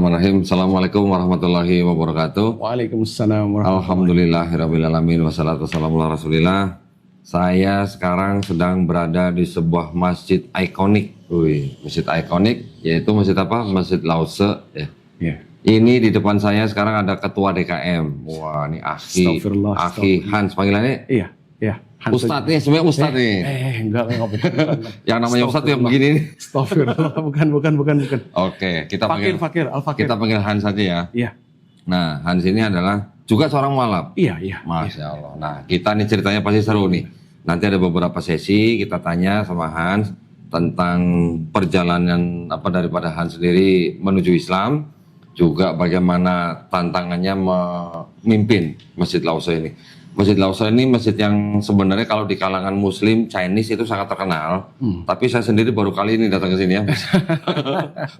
Bismillahirrahmanirrahim. Assalamualaikum warahmatullahi wabarakatuh. Waalaikumsalam warahmatullahi Alhamdulillahirrabbilalamin. Wassalatu wassalamu ala rasulillah. Saya sekarang sedang berada di sebuah masjid ikonik. Masjid ikonik yaitu masjid apa? Masjid Lause ya. Ya. Ini di depan saya sekarang ada ketua DKM. Wah, ini Aki Hans panggilannya. Iya, iya. Ustadz nih, sebenarnya Ustadz nih. Enggak bukan. Yang namanya Ustadz yang begini nih. Astagfirullah, bukan. Oke, kita Fakir, Al-Fakir. kita panggil Hans saja ya. Iya. Nah, Hans ini adalah juga seorang mualaf. Iya. Masya Allah. Nah, kita nih ceritanya pasti seru nih. Nanti ada beberapa sesi kita tanya sama Hans tentang perjalanan daripada Hans sendiri menuju Islam, juga bagaimana tantangannya memimpin Masjid Lause ini. Masjid Lause ini masjid yang sebenarnya kalau di kalangan Muslim Chinese itu sangat terkenal. Tapi saya sendiri baru kali ini datang ke sini ya.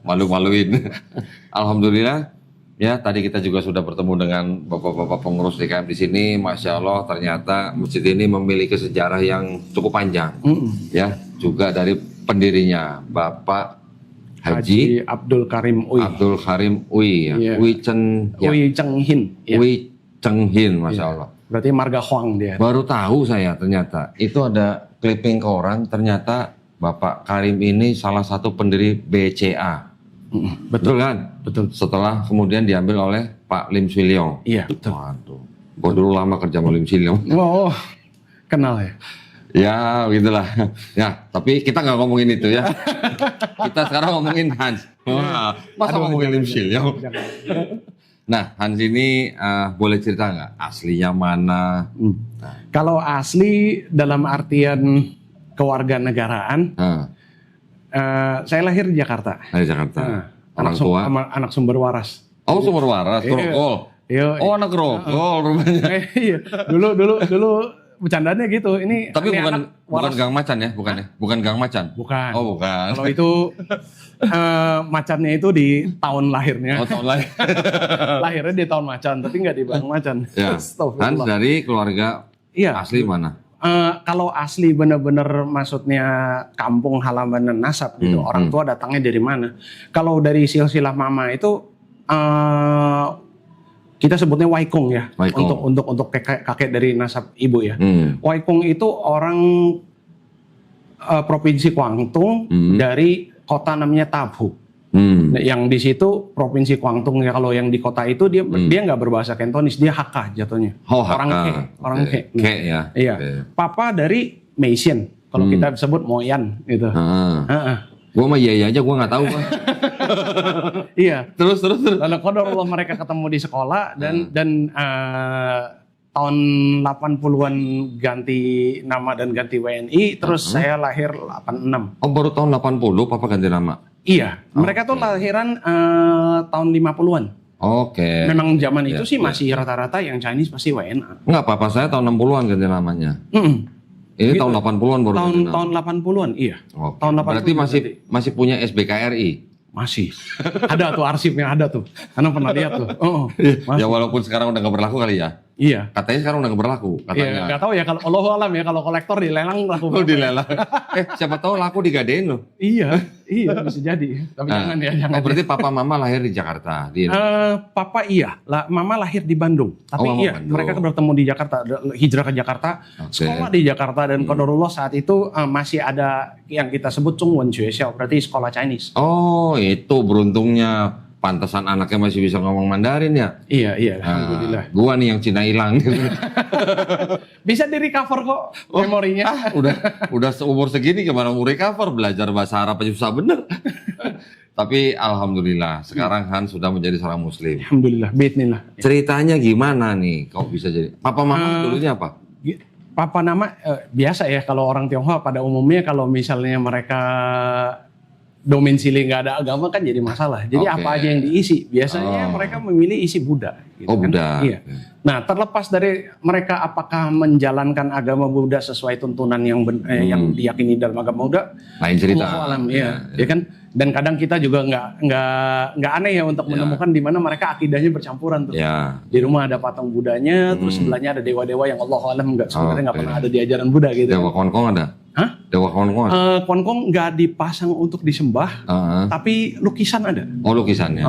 Malu-maluin. Alhamdulillah. Ya, tadi kita juga sudah bertemu dengan bapak-bapak pengurus DKM di sini. Masya Allah, ternyata masjid ini memiliki sejarah yang cukup panjang. Ya, juga dari pendirinya Bapak Haji Abdul Karim Uy. Abdul Karim Uy, ya. Yeah. Uy Cheng Hin. Ya. Uy Cheng Hin, Masya Allah. Berarti marga Huang dia. Baru tahu saya ternyata. Itu ada clipping koran, ternyata Bapak Karim ini salah satu pendiri BCA. Betul kan? Betul. Setelah kemudian diambil oleh Pak Lim Swee Leong. Iya, betul. Waduh, gua dulu lama kerja sama Lim Swee Leong. Oh, kenal ya? Ya, begitulah. Ya, tapi kita nggak ngomongin itu ya. Kita sekarang ngomongin Hans. Wah, masa ngomongin Lim Swee Leong? Nah, Hans ini boleh cerita nggak aslinya mana? Kalau asli dalam artian kewarganegaraan, saya lahir di Jakarta. Dari Jakarta. Orang tua? Anak sumber waras. Oh, sumber waras, Grogol. Iya. Oh, anak Grogol rupanya. Iya. Dulu bercandanya gitu. Ini Tapi ini bukan Gang Macan ya, bukan ya? Bukan Gang Macan. Bukan. Oh, bukan. Kalau itu macannya itu di tahun lahirnya. Oh, tahun lain. Lahirnya di tahun macan, tapi nggak di Bang Macan. Ya. Hans dari keluarga asli mana? Kalau asli bener-bener maksudnya kampung halaman dan nasab gitu, orang tua datangnya dari mana? Kalau dari silsilah mama itu kita sebutnya Waikung ya, untuk kakek dari nasab ibu ya. Waikung itu orang provinsi Guangdong dari kota namanya Tabhu. Yang di situ provinsi Guangdong ya, kalau yang di kota itu dia nggak berbahasa Cantonese, dia Hakka jatuhnya. Oh, orang Ke. Ke ya. Iya. Papa dari Meisian, kalau kita sebut Moyan gitu. Gua mah iya aja, gua nggak tahu kan. Iya. Terus. Lalu qadarullah mereka ketemu di sekolah dan tahun 80-an ganti nama dan ganti WNI, terus saya lahir 86. Oh, baru tahun 80 papa ganti nama? Iya, mereka tuh lahiran tahun 50-an. Oke. Memang zaman itu sih masih rata-rata yang Chinese pasti WNA. Enggak, papa saya tahun 60-an ganti namanya. Ini gitu. Tahun 80-an baru ganti nama. Tahun 80-an, iya. Oke. Tahun 80-an. Berarti masih punya SBKRI? Masih. Ada tuh arsipnya, ada tuh. Karena pernah lihat tuh. Ya walaupun sekarang udah nggak berlaku kali ya. Iya. Katanya sekarang udah nggak berlaku. Katanya. Iya, nggak tahu ya, kalau Allahu alam ya, kalau kolektor dilelang laku. Oh, dilelang. Siapa tahu laku digadein loh. Iya, bisa jadi. Tapi jangan ya, jangan. Oh, berarti papa mama lahir di Jakarta. Papa iya, mama lahir di Bandung. Tapi iya, Bandung. Mereka bertemu di Jakarta, hijrah ke Jakarta, sekolah di Jakarta, dan qadarullah saat itu masih ada yang kita sebut Zhongwen Juexiao, berarti sekolah Chinese. Oh, itu beruntungnya. Pantesan anaknya masih bisa ngomong Mandarin ya? Iya, alhamdulillah. Gua nih yang Cina hilang. Bisa di recover kok memorinya. Udah seumur segini gimana mau recover, belajar bahasa Arab aja susah bener. Tapi alhamdulillah sekarang Hans sudah menjadi seorang muslim. Alhamdulillah, bismillah. Ceritanya gimana nih kok bisa jadi? Papa mama dulunya apa? Papa nama biasa ya, kalau orang Tionghoa pada umumnya kalau misalnya mereka domisili nggak ada agama kan jadi masalah. Jadi apa aja yang diisi. Biasanya mereka memilih isi Buddha. Gitu kan? Buddha. Iya. Nah, terlepas dari mereka apakah menjalankan agama Buddha sesuai tuntunan yang diyakini dalam agama Buddha, lain cerita. Alam, ya kan. Dan kadang kita juga nggak aneh ya untuk menemukan di mana mereka akidahnya bercampuran tuh. Ya. Di rumah ada patung Budanya, terus sebelahnya ada dewa-dewa yang Allah alam sebenarnya nggak pernah ada di ajaran Buddha gitu. Dewa Kongkong ada? Hah? Dewa Kuangkong. Kuangkong nggak dipasang untuk disembah, tapi lukisan ada. Oh, lukisannya.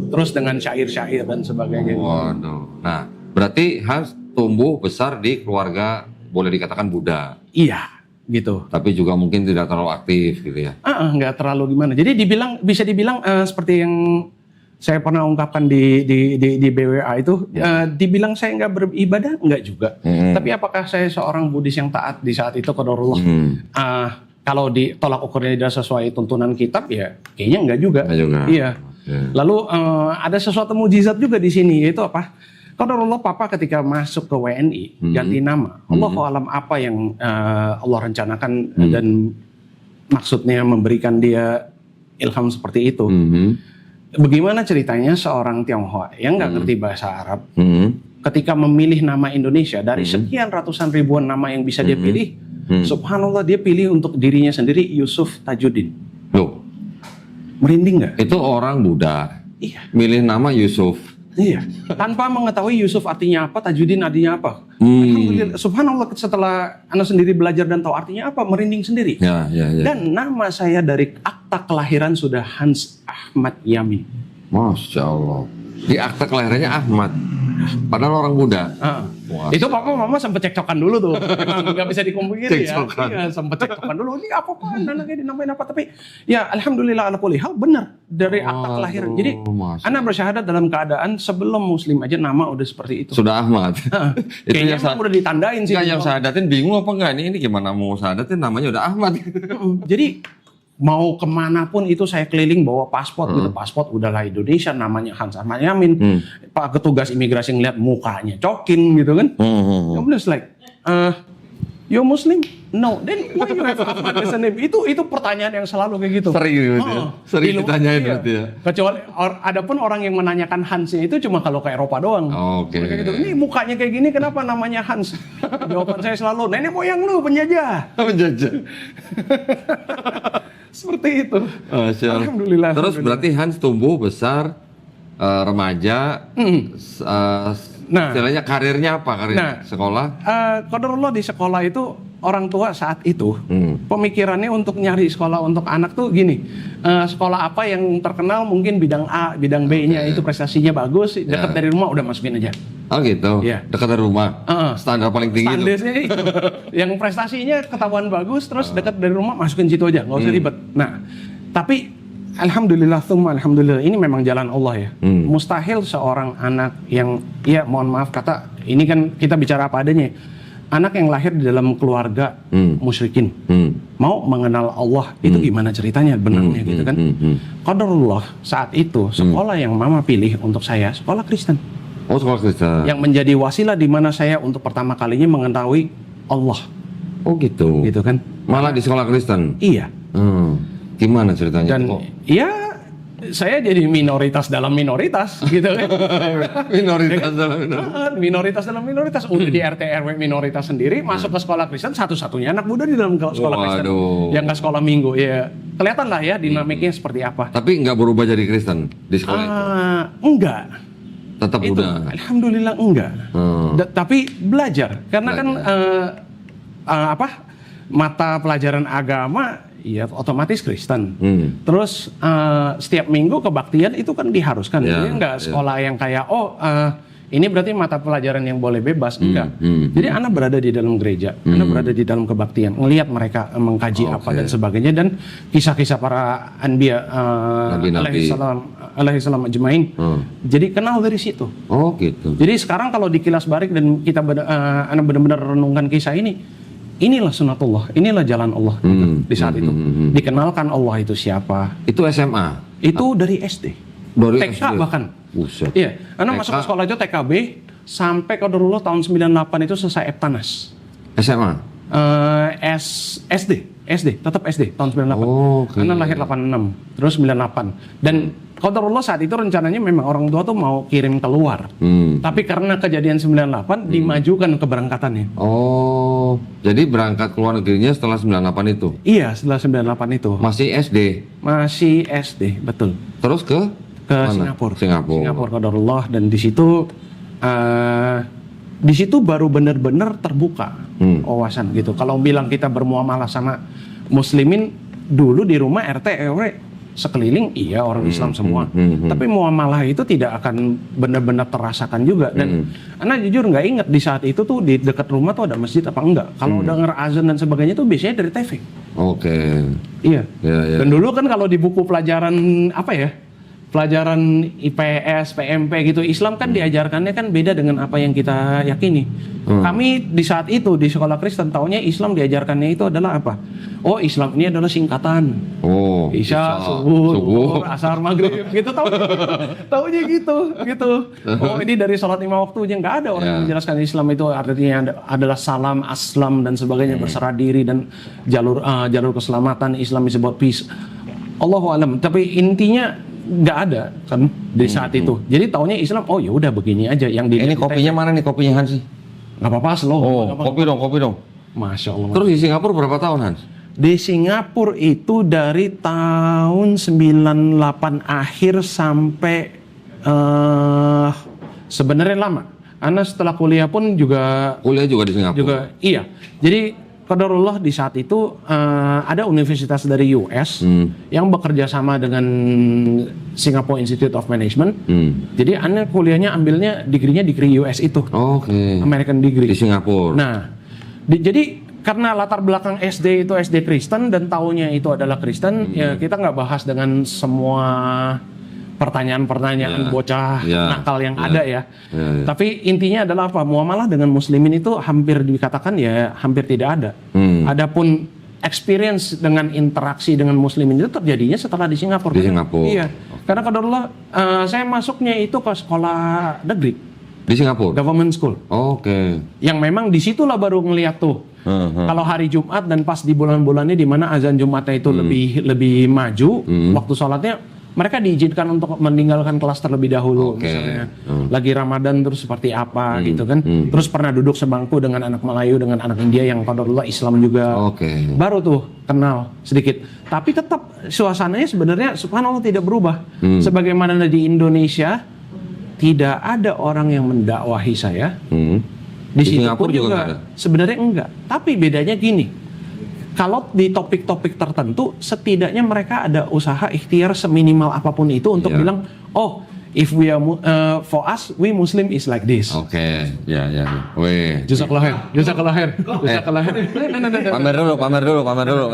Terus dengan syair-syair dan sebagainya. Waduh. Nah, berarti Hans tumbuh besar di keluarga boleh dikatakan Buddha. Iya, gitu. Tapi juga mungkin tidak terlalu aktif gitu ya. Nggak terlalu gimana. Jadi bisa dibilang seperti yang saya pernah ungkapkan di BWA itu, dibilang saya nggak beribadah, nggak juga. Tapi apakah saya seorang Buddhis yang taat di saat itu qadarullah? Kalau ditolak ukurnya tidak sesuai tuntunan kitab, ya kayaknya nggak juga. Iya. Lalu ada sesuatu mujizat juga di sini, yaitu apa? Qadarullah papa ketika masuk ke WNI ganti nama. Allahu alam apa yang Allah rencanakan dan maksudnya memberikan dia ilham seperti itu. Bagaimana ceritanya seorang Tionghoa yang nggak ngerti bahasa Arab ketika memilih nama Indonesia dari sekian ratusan ribuan nama yang bisa dia pilih, subhanallah dia pilih untuk dirinya sendiri Yusuf Tajuddin. Loh, merinding nggak? itu orang Buddha, milih nama Yusuf. Iya, tanpa mengetahui Yusuf artinya apa, Tajuddin artinya apa. Alhamdulillah, subhanallah setelah Anda sendiri belajar dan tahu artinya apa, merinding sendiri. Ya. Dan nama saya dari akta kelahiran sudah Hans Ahmad Yamin. Masya Allah. Di akta kelahirannya Ahmad. Padahal orang Buddha. Itu papa mama sempat cekcokan dulu tuh. Emang nggak bisa dipungkiri ya. Cekcokan. Iya, sempat cekcokan dulu. Ini apa-apaan anaknya dinamain apa. Tapi ya alhamdulillah ala kulli hal benar dari akta kelahiran. Jadi anak bersyahadat dalam keadaan sebelum muslim aja nama udah seperti itu. Sudah Ahmad. Itu kayaknya yang udah ditandain sih. Yang syahadatin bingung apa enggak? Ini gimana mau syahadatin namanya udah Ahmad. Jadi mau kemana pun itu saya keliling bawa paspor gitu, paspor udahlah Indonesia namanya Hans Ahmad Yamin. Pak petugas imigrasi ngeliat mukanya cokin gitu kan. Kemudian like, you Muslim? No. Then why you have Ahmad as a name? Itu pertanyaan yang selalu kayak gitu. Sering gitu ya. Sering ditanyain berarti ya. Kecuali ada pun orang yang menanyakan Hansnya itu cuma kalau ke Eropa doang. Oke. Kayak gitu. Ini mukanya kayak gini kenapa namanya Hans? Jawaban saya selalu nenek moyang lu penjajah. Penjajah. Seperti itu. Alhamdulillah. Terus berarti Hans tumbuh besar remaja. Istilahnya karirnya apa? Sekolah? Qadarullah di sekolah itu orang tua saat itu pemikirannya untuk nyari sekolah untuk anak tuh gini, sekolah apa yang terkenal mungkin bidang A, bidang B-nya itu prestasinya bagus, dekat dari rumah udah masukin aja. Oh gitu, dekat dari rumah, standar paling tinggi. Standarnya itu, yang prestasinya ketahuan bagus, terus dekat dari rumah masukin situ aja, nggak usah ribet. Nah, tapi alhamdulillah, alhamdulillah ini memang jalan Allah ya. Mustahil seorang anak yang, ya mohon maaf kata, ini kan kita bicara apa adanya. Anak yang lahir di dalam keluarga musyrikin mau mengenal Allah itu gimana ceritanya benarnya gitu kan. Qadarullah saat itu sekolah yang mama pilih untuk saya sekolah Kristen. Oh, sekolah Kristen. Yang menjadi wasilah di mana saya untuk pertama kalinya mengetahui Allah. Oh gitu. Gitu kan. Malah di sekolah Kristen. Iya. Gimana ceritanya? Dan ya saya jadi minoritas dalam minoritas gitu kan. Minoritas dalam minoritas. Udah di RT RW minoritas sendiri, masuk ke sekolah Kristen, satu-satunya anak muda di dalam sekolah Kristen. Yang nggak sekolah minggu ya. Kelihatan lah ya dinamiknya seperti apa. Tapi nggak berubah jadi Kristen di sekolah itu? Enggak. Tetap Buddha? Alhamdulillah enggak. Tapi belajar. Karena kan mata pelajaran agama ya otomatis Kristen. Terus setiap minggu kebaktian itu kan diharuskan. Jadi enggak sekolah yang kayak ini berarti mata pelajaran yang boleh bebas, enggak. Jadi anak berada di dalam gereja, anak berada di dalam kebaktian, ngelihat mereka mengkaji apa dan sebagainya, dan kisah-kisah para anbiya alaihi salam ajmain. Jadi kenal dari situ. Oh gitu. Jadi sekarang kalau dikilas balik dan kita anak benar-benar renungkan kisah ini, inilah sunatullah, inilah jalan Allah gitu, di saat itu. Dikenalkan Allah itu siapa. Itu SMA? Itu dari SD. Dari TK SD. Bahkan. Buset. Iya, anak masuk ke sekolah itu TKB sampai qadarullah tahun 98 itu selesai Eptanas. SMA? SD, tetap SD tahun 98. Karena lahir 86, terus 98. Dan qadarullah saat itu rencananya memang orang tua tuh mau kirim keluar. Tapi karena kejadian 98 dimajukan keberangkatannya. Oh, jadi berangkat keluar negerinya setelah 98 itu? Iya, setelah 98 itu. Masih SD? Masih SD, betul. Terus ke Singapura. Singapura Qadarullah, dan di situ di situ baru benar-benar terbuka wawasan gitu. Kalau bilang kita bermuamalah sama muslimin, dulu di rumah RT RW sekeliling iya orang Islam semua, tapi muamalah itu tidak akan benar-benar terasakan juga. Dan Ana jujur nggak ingat di saat itu tuh di dekat rumah tuh ada masjid apa enggak. Kalau denger azan dan sebagainya tuh biasanya dari TV. Oke. Iya. Ya, ya. Dan dulu kan kalau di buku pelajaran apa ya, pelajaran IPS, PMP gitu, Islam kan diajarkannya kan beda dengan apa yang kita yakini. Kami di saat itu di sekolah Kristen taunya Islam diajarkannya itu adalah apa? Oh, Islam ini adalah singkatan. Oh, Isya, subuh, zuhur, asar, maghrib, gitu taunya gitu. Oh, ini dari sholat 5 waktunya, nggak ada orang yang menjelaskan Islam itu artinya adalah salam, aslam dan sebagainya, berserah diri dan jalur keselamatan. Islam is about peace. Allahu alam. Tapi intinya nggak ada kan di saat itu. Jadi taunya Islam, oh ya udah begini aja yang di. Ini kopinya mana nih, kopinya Hans? Nggak apa-apa, slow. Oh, kopi dong. Masya Allah. Terus di Singapura berapa tahun, Hans? Di Singapura itu dari tahun 98 akhir sampai sebenarnya lama. Ana setelah kuliah pun juga di Singapura. Iya. Jadi qadarullah di saat itu ada universitas dari US yang bekerja sama dengan Singapore Institute of Management. Jadi Ana kuliahnya ambilnya degree US itu. Oke. American degree. Di Singapura. Nah, jadi karena latar belakang SD itu SD Kristen dan taunya itu adalah Kristen, ya kita nggak bahas dengan semua pertanyaan-pertanyaan bocah nakal yang ada ya. Tapi intinya adalah apa? Muamalah dengan muslimin itu hampir dikatakan ya hampir tidak ada. Adapun experience dengan interaksi dengan muslimin itu terjadinya setelah di Singapura. Di Singapura. Iya. Karena qadarullah saya masuknya itu ke sekolah negeri. Di Singapura? Government school. Oke. Yang memang disitulah baru ngeliat tuh. Kalau hari Jumat dan pas di bulan-bulannya di mana azan Jumatnya itu lebih maju, waktu sholatnya mereka diizinkan untuk meninggalkan kelas terlebih dahulu. Misalnya lagi Ramadan terus seperti apa gitu kan. Terus pernah duduk sebangku dengan anak Melayu, dengan anak India yang qadarullah Islam juga. Baru tuh kenal sedikit. Tapi tetap suasananya sebenarnya subhanallah tidak berubah. Sebagaimana di Indonesia tidak ada orang yang mendakwahi saya. Di Singapura juga ada. Sebenarnya enggak. Tapi bedanya gini. Kalau di topik-topik tertentu, setidaknya mereka ada usaha ikhtiar seminimal apapun itu untuk bilang, oh, if we are for us, we Muslim is like this. Oke, ya. Weh. Jazakallah khair. Pamer dulu.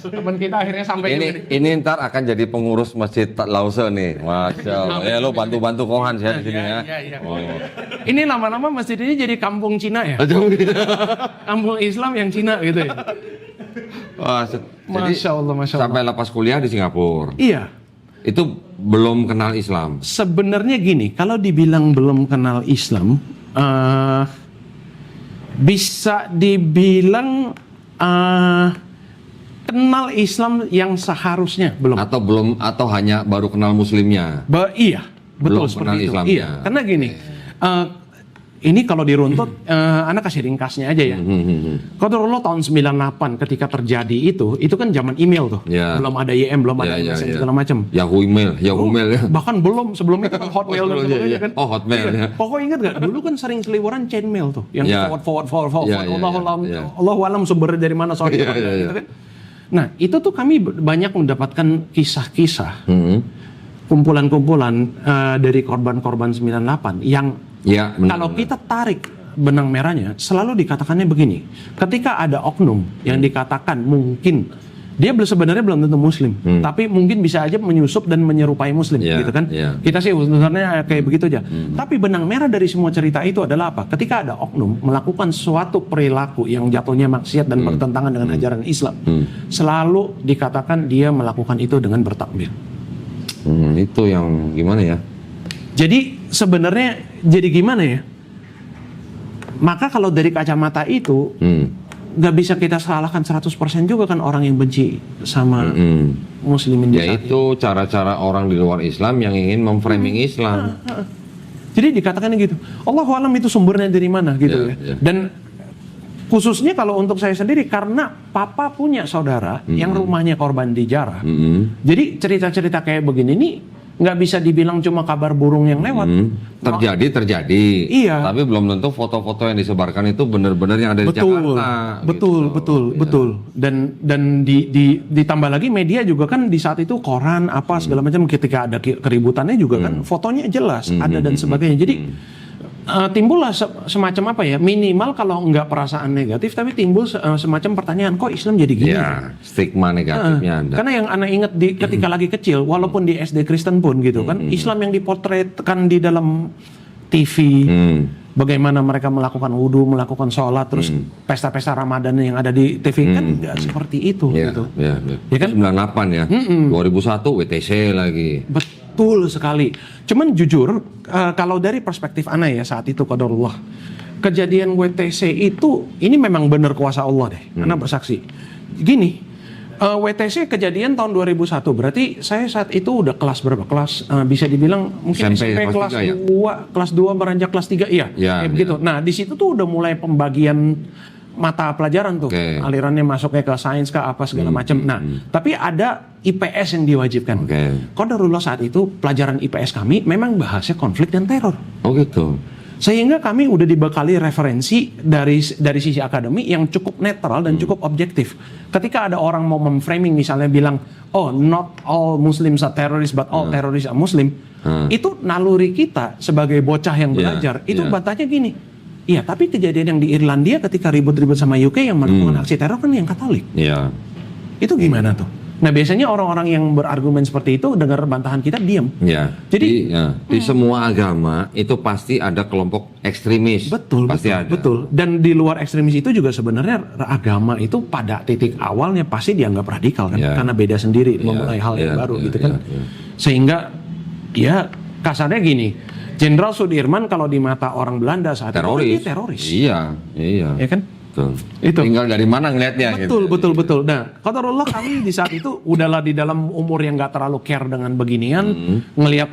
Teman kita akhirnya sampai ini ntar akan jadi pengurus Masjid Lause nih. Masya Allah. Ya lo bantu Kohan ya di sini ya. Oh. Ini lama-lama masjid ini jadi kampung Cina ya. Kampung Islam yang Cina gitu ya. Wah, Masya Allah. Sampai lepas kuliah di Singapura. Iya. Itu belum kenal Islam. Sebenarnya gini, kalau dibilang belum kenal Islam, bisa dibilang kenal Islam yang seharusnya belum. Atau hanya baru kenal Muslimnya. Iya, betul belum seperti kenal itu. Islamnya. Iya, karena gini. Ini kalau diruntut, Anda kasih ringkasnya aja ya. Qadarullah tahun 98 ketika terjadi itu kan zaman email tuh. Belum ada YM, belum ada MSN segala macam. Yahoo mail ya. Bahkan belum, sebelum itu kan Hotmail dan sebagainya kan. Oh, Hotmail ya. Pokoknya ingat gak? Dulu kan sering seliweran chain mail tuh. Yang forward. Allahu alam sumbernya dari mana soalnya. Gitu kan. Nah, itu tuh kami banyak mendapatkan kisah-kisah. Kumpulan-kumpulan dari korban-korban 98 yang kalau kita tarik benang merahnya selalu dikatakannya begini, ketika ada oknum yang dikatakan mungkin dia sebenarnya belum tentu muslim, tapi mungkin bisa aja menyusup dan menyerupai muslim gitu kan. Kita sih sebenarnya kayak begitu aja. Tapi benang merah dari semua cerita itu adalah apa? Ketika ada oknum melakukan suatu perilaku yang jatuhnya maksiat dan bertentangan dengan ajaran Islam, selalu dikatakan dia melakukan itu dengan bertakbir. Itu yang gimana ya? Jadi sebenarnya jadi gimana ya? Maka kalau dari kacamata itu nggak bisa kita salahkan 100% juga kan orang yang benci sama muslimin di saat itu. Cara-cara orang di luar Islam yang ingin memframing Islam. Jadi dikatakan gitu. Allahu alam itu sumbernya dari mana gitu ya. Dan khususnya kalau untuk saya sendiri karena papa punya saudara yang rumahnya korban dijarah. Jadi cerita-cerita kayak begini nih nggak bisa dibilang cuma kabar burung yang lewat. Terjadi. Iya. Tapi belum tentu foto-foto yang disebarkan itu benar-benar yang ada di Jakarta. Betul. Dan ditambah lagi media juga kan di saat itu koran apa segala macam, ketika ada keributannya juga kan fotonya jelas ada dan sebagainya. Jadi timbullah semacam apa ya, minimal kalau nggak perasaan negatif tapi timbul semacam pertanyaan, kok Islam jadi gini? Ya, stigma negatifnya ada. Karena yang anak ingat ketika lagi kecil, walaupun di SD Kristen pun gitu kan, Islam yang dipotretkan di dalam TV, bagaimana mereka melakukan wudhu, melakukan sholat, terus pesta-pesta Ramadan yang ada di TV kan nggak seperti itu gitu. Ya kan? 98 ya, 2001 WTC lagi. Betul sekali. Cuman jujur, kalau dari perspektif Ana ya saat itu qadarullah, kejadian WTC itu ini memang benar kuasa Allah deh. Ana bersaksi. Gini, WTC kejadian tahun 2001, berarti saya saat itu udah kelas berapa? Kelas bisa dibilang mungkin SMP kelas 2, ya? Kelas 2 beranjak kelas 3, iya. Kayak begitu. Nah, di situ tuh udah mulai pembagian mata pelajaran tuh, alirannya masuknya ke sains ke apa segala macam. Nah, tapi ada IPS yang diwajibkan. Qadarullah saat itu pelajaran IPS kami memang bahasnya konflik dan teror. Oh gitu. Sehingga kami udah dibekali referensi dari sisi akademik yang cukup netral dan cukup objektif. Ketika ada orang mau memframing misalnya bilang, oh not all Muslims are terrorists but all terrorists are Muslim, itu naluri kita sebagai bocah yang belajar itu bantahnya gini. Iya, tapi kejadian yang di Irlandia ketika ribut-ribut sama UK yang melakukan aksi teror kan yang Katolik. Iya. Itu gimana tuh? Nah, biasanya orang-orang yang berargumen seperti itu dengar bantahan kita diam. Iya. Jadi di semua agama itu pasti ada kelompok ekstremis. Pasti ada. Betul. Dan di luar ekstremis itu juga sebenarnya agama itu pada titik awalnya pasti dianggap radikal kan, karena beda sendiri, memulai hal yang baru gitu kan. Sehingga ya kasarnya gini, Jenderal Sudirman kalau di mata orang Belanda saat itu dia teroris. Iya. Ya kan? Betul. Itu. Tinggal dari mana ngelihatnya. Betul. Nah, qadarullah kami di saat itu udahlah di dalam umur yang nggak terlalu care dengan beginian, ngelihat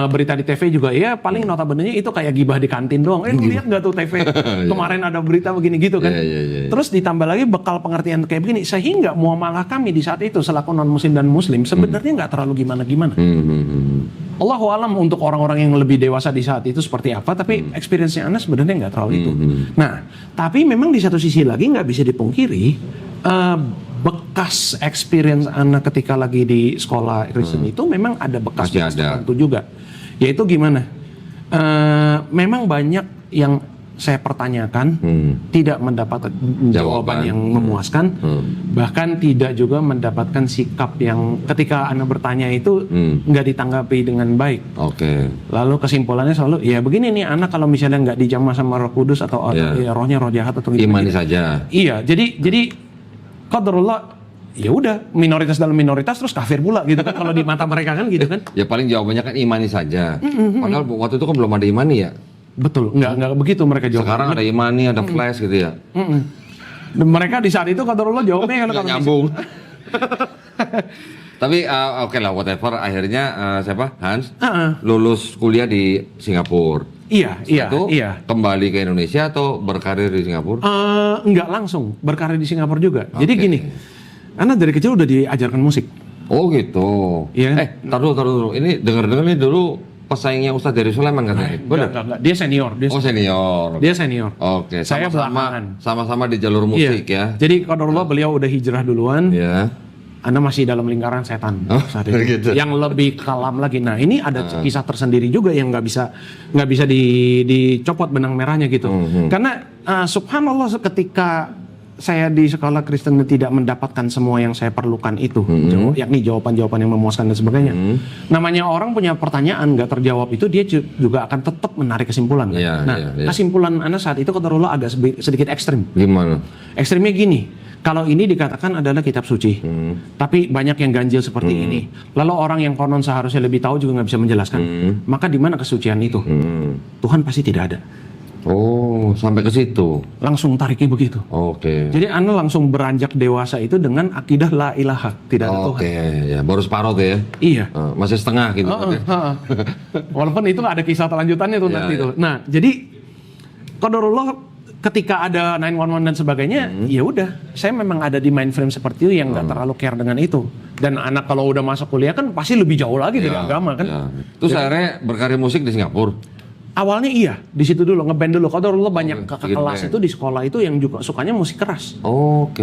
berita di TV juga ya paling notabene itu kayak gibah di kantin doang. Lu lihat nggak tuh TV kemarin ada berita begini gitu kan. Terus ditambah lagi bekal pengertian kayak begini, sehingga muamalah kami di saat itu selaku non muslim dan muslim sebenarnya nggak terlalu gimana-gimana. Allahu alam untuk orang-orang yang lebih dewasa di saat itu seperti apa, tapi experience-nya Anda sebenarnya nggak terlalu itu. Nah, tapi memang di satu sisi lagi nggak bisa dipungkiri, bekas experience anak ketika lagi di sekolah Kristen itu memang ada bekas tertentu juga. Yaitu gimana? Memang banyak yang saya pertanyakan, tidak mendapatkan jawaban yang memuaskan, bahkan tidak juga mendapatkan sikap yang ketika Anda bertanya itu nggak ditanggapi dengan baik. Lalu kesimpulannya selalu, ya begini nih anak kalau misalnya nggak dijamah sama Roh Kudus atau ya, rohnya roh jahat atau imani saja. Iya, jadi qadarullah ya udah minoritas dalam minoritas terus kafir pula gitu kan kalau di mata mereka kan gitu kan. Ya paling jawabannya kan imani saja. Padahal waktu itu kan belum ada imani ya. Betul, nggak begitu mereka jawab. Sekarang ada imani, ada flash gitu ya. Dan mereka di saat itu qadarullah jawabnya kalau nyambung. Tapi oke lah whatever, akhirnya siapa Hans lulus kuliah di Singapura. Iya. Kembali ke Indonesia atau berkarir di Singapura? Enggak langsung berkarir di Singapura juga. Jadi gini, Ana dari kecil udah diajarkan musik. Oh gitu. Iya. Tar dulu. Ini dengar-dengar nih dulu pesaingnya Ustadz dari Sulaiman katanya. Enggak. Dia senior. Senior. Dia senior. Oke. Saya belakangan. Sama-sama di jalur musik ya. Jadi qadarullah beliau udah hijrah duluan. Iya. Anda masih dalam lingkaran setan saat itu. Gitu. Yang lebih kelam lagi. Nah ini ada kisah tersendiri juga yang nggak bisa dicopot benang merahnya gitu. Karena subhanallah ketika saya di sekolah Kristen tidak mendapatkan semua yang saya perlukan itu, yakni jawaban-jawaban yang memuaskan dan sebagainya. Namanya orang punya pertanyaan nggak terjawab itu dia juga akan tetap menarik kesimpulan. Kesimpulan Anda saat itu qadarullah agak sedikit ekstrim. Gimana? Ekstrimnya gini, kalau ini dikatakan adalah kitab suci, tapi banyak yang ganjil seperti ini. Lalu orang yang konon seharusnya lebih tahu juga nggak bisa menjelaskan. Maka di mana kesucian itu? Tuhan pasti tidak ada. Oh, sampai ke situ. Langsung tariknya begitu. Jadi Anda langsung beranjak dewasa itu dengan akidah la ilaha, tidak ada Tuhan. Ya, baru separuh tuh ya. Iya. Masih setengah gitu. Walaupun itu ada kisah lanjutannya tuh nanti tuh. Nah, jadi qadarullah ketika ada 911 dan sebagainya, ya udah, saya memang ada di mind frame seperti itu yang nggak terlalu care dengan itu. Dan anak kalau udah masuk kuliah kan pasti lebih jauh lagi dari agama kan. Ya. Terus akhirnya berkarir musik di Singapura. Awalnya iya, di situ dulu ngeband dulu. Kalau dulu banyak kakak kelas band. itu di sekolah itu yang juga sukanya musik keras. Oke.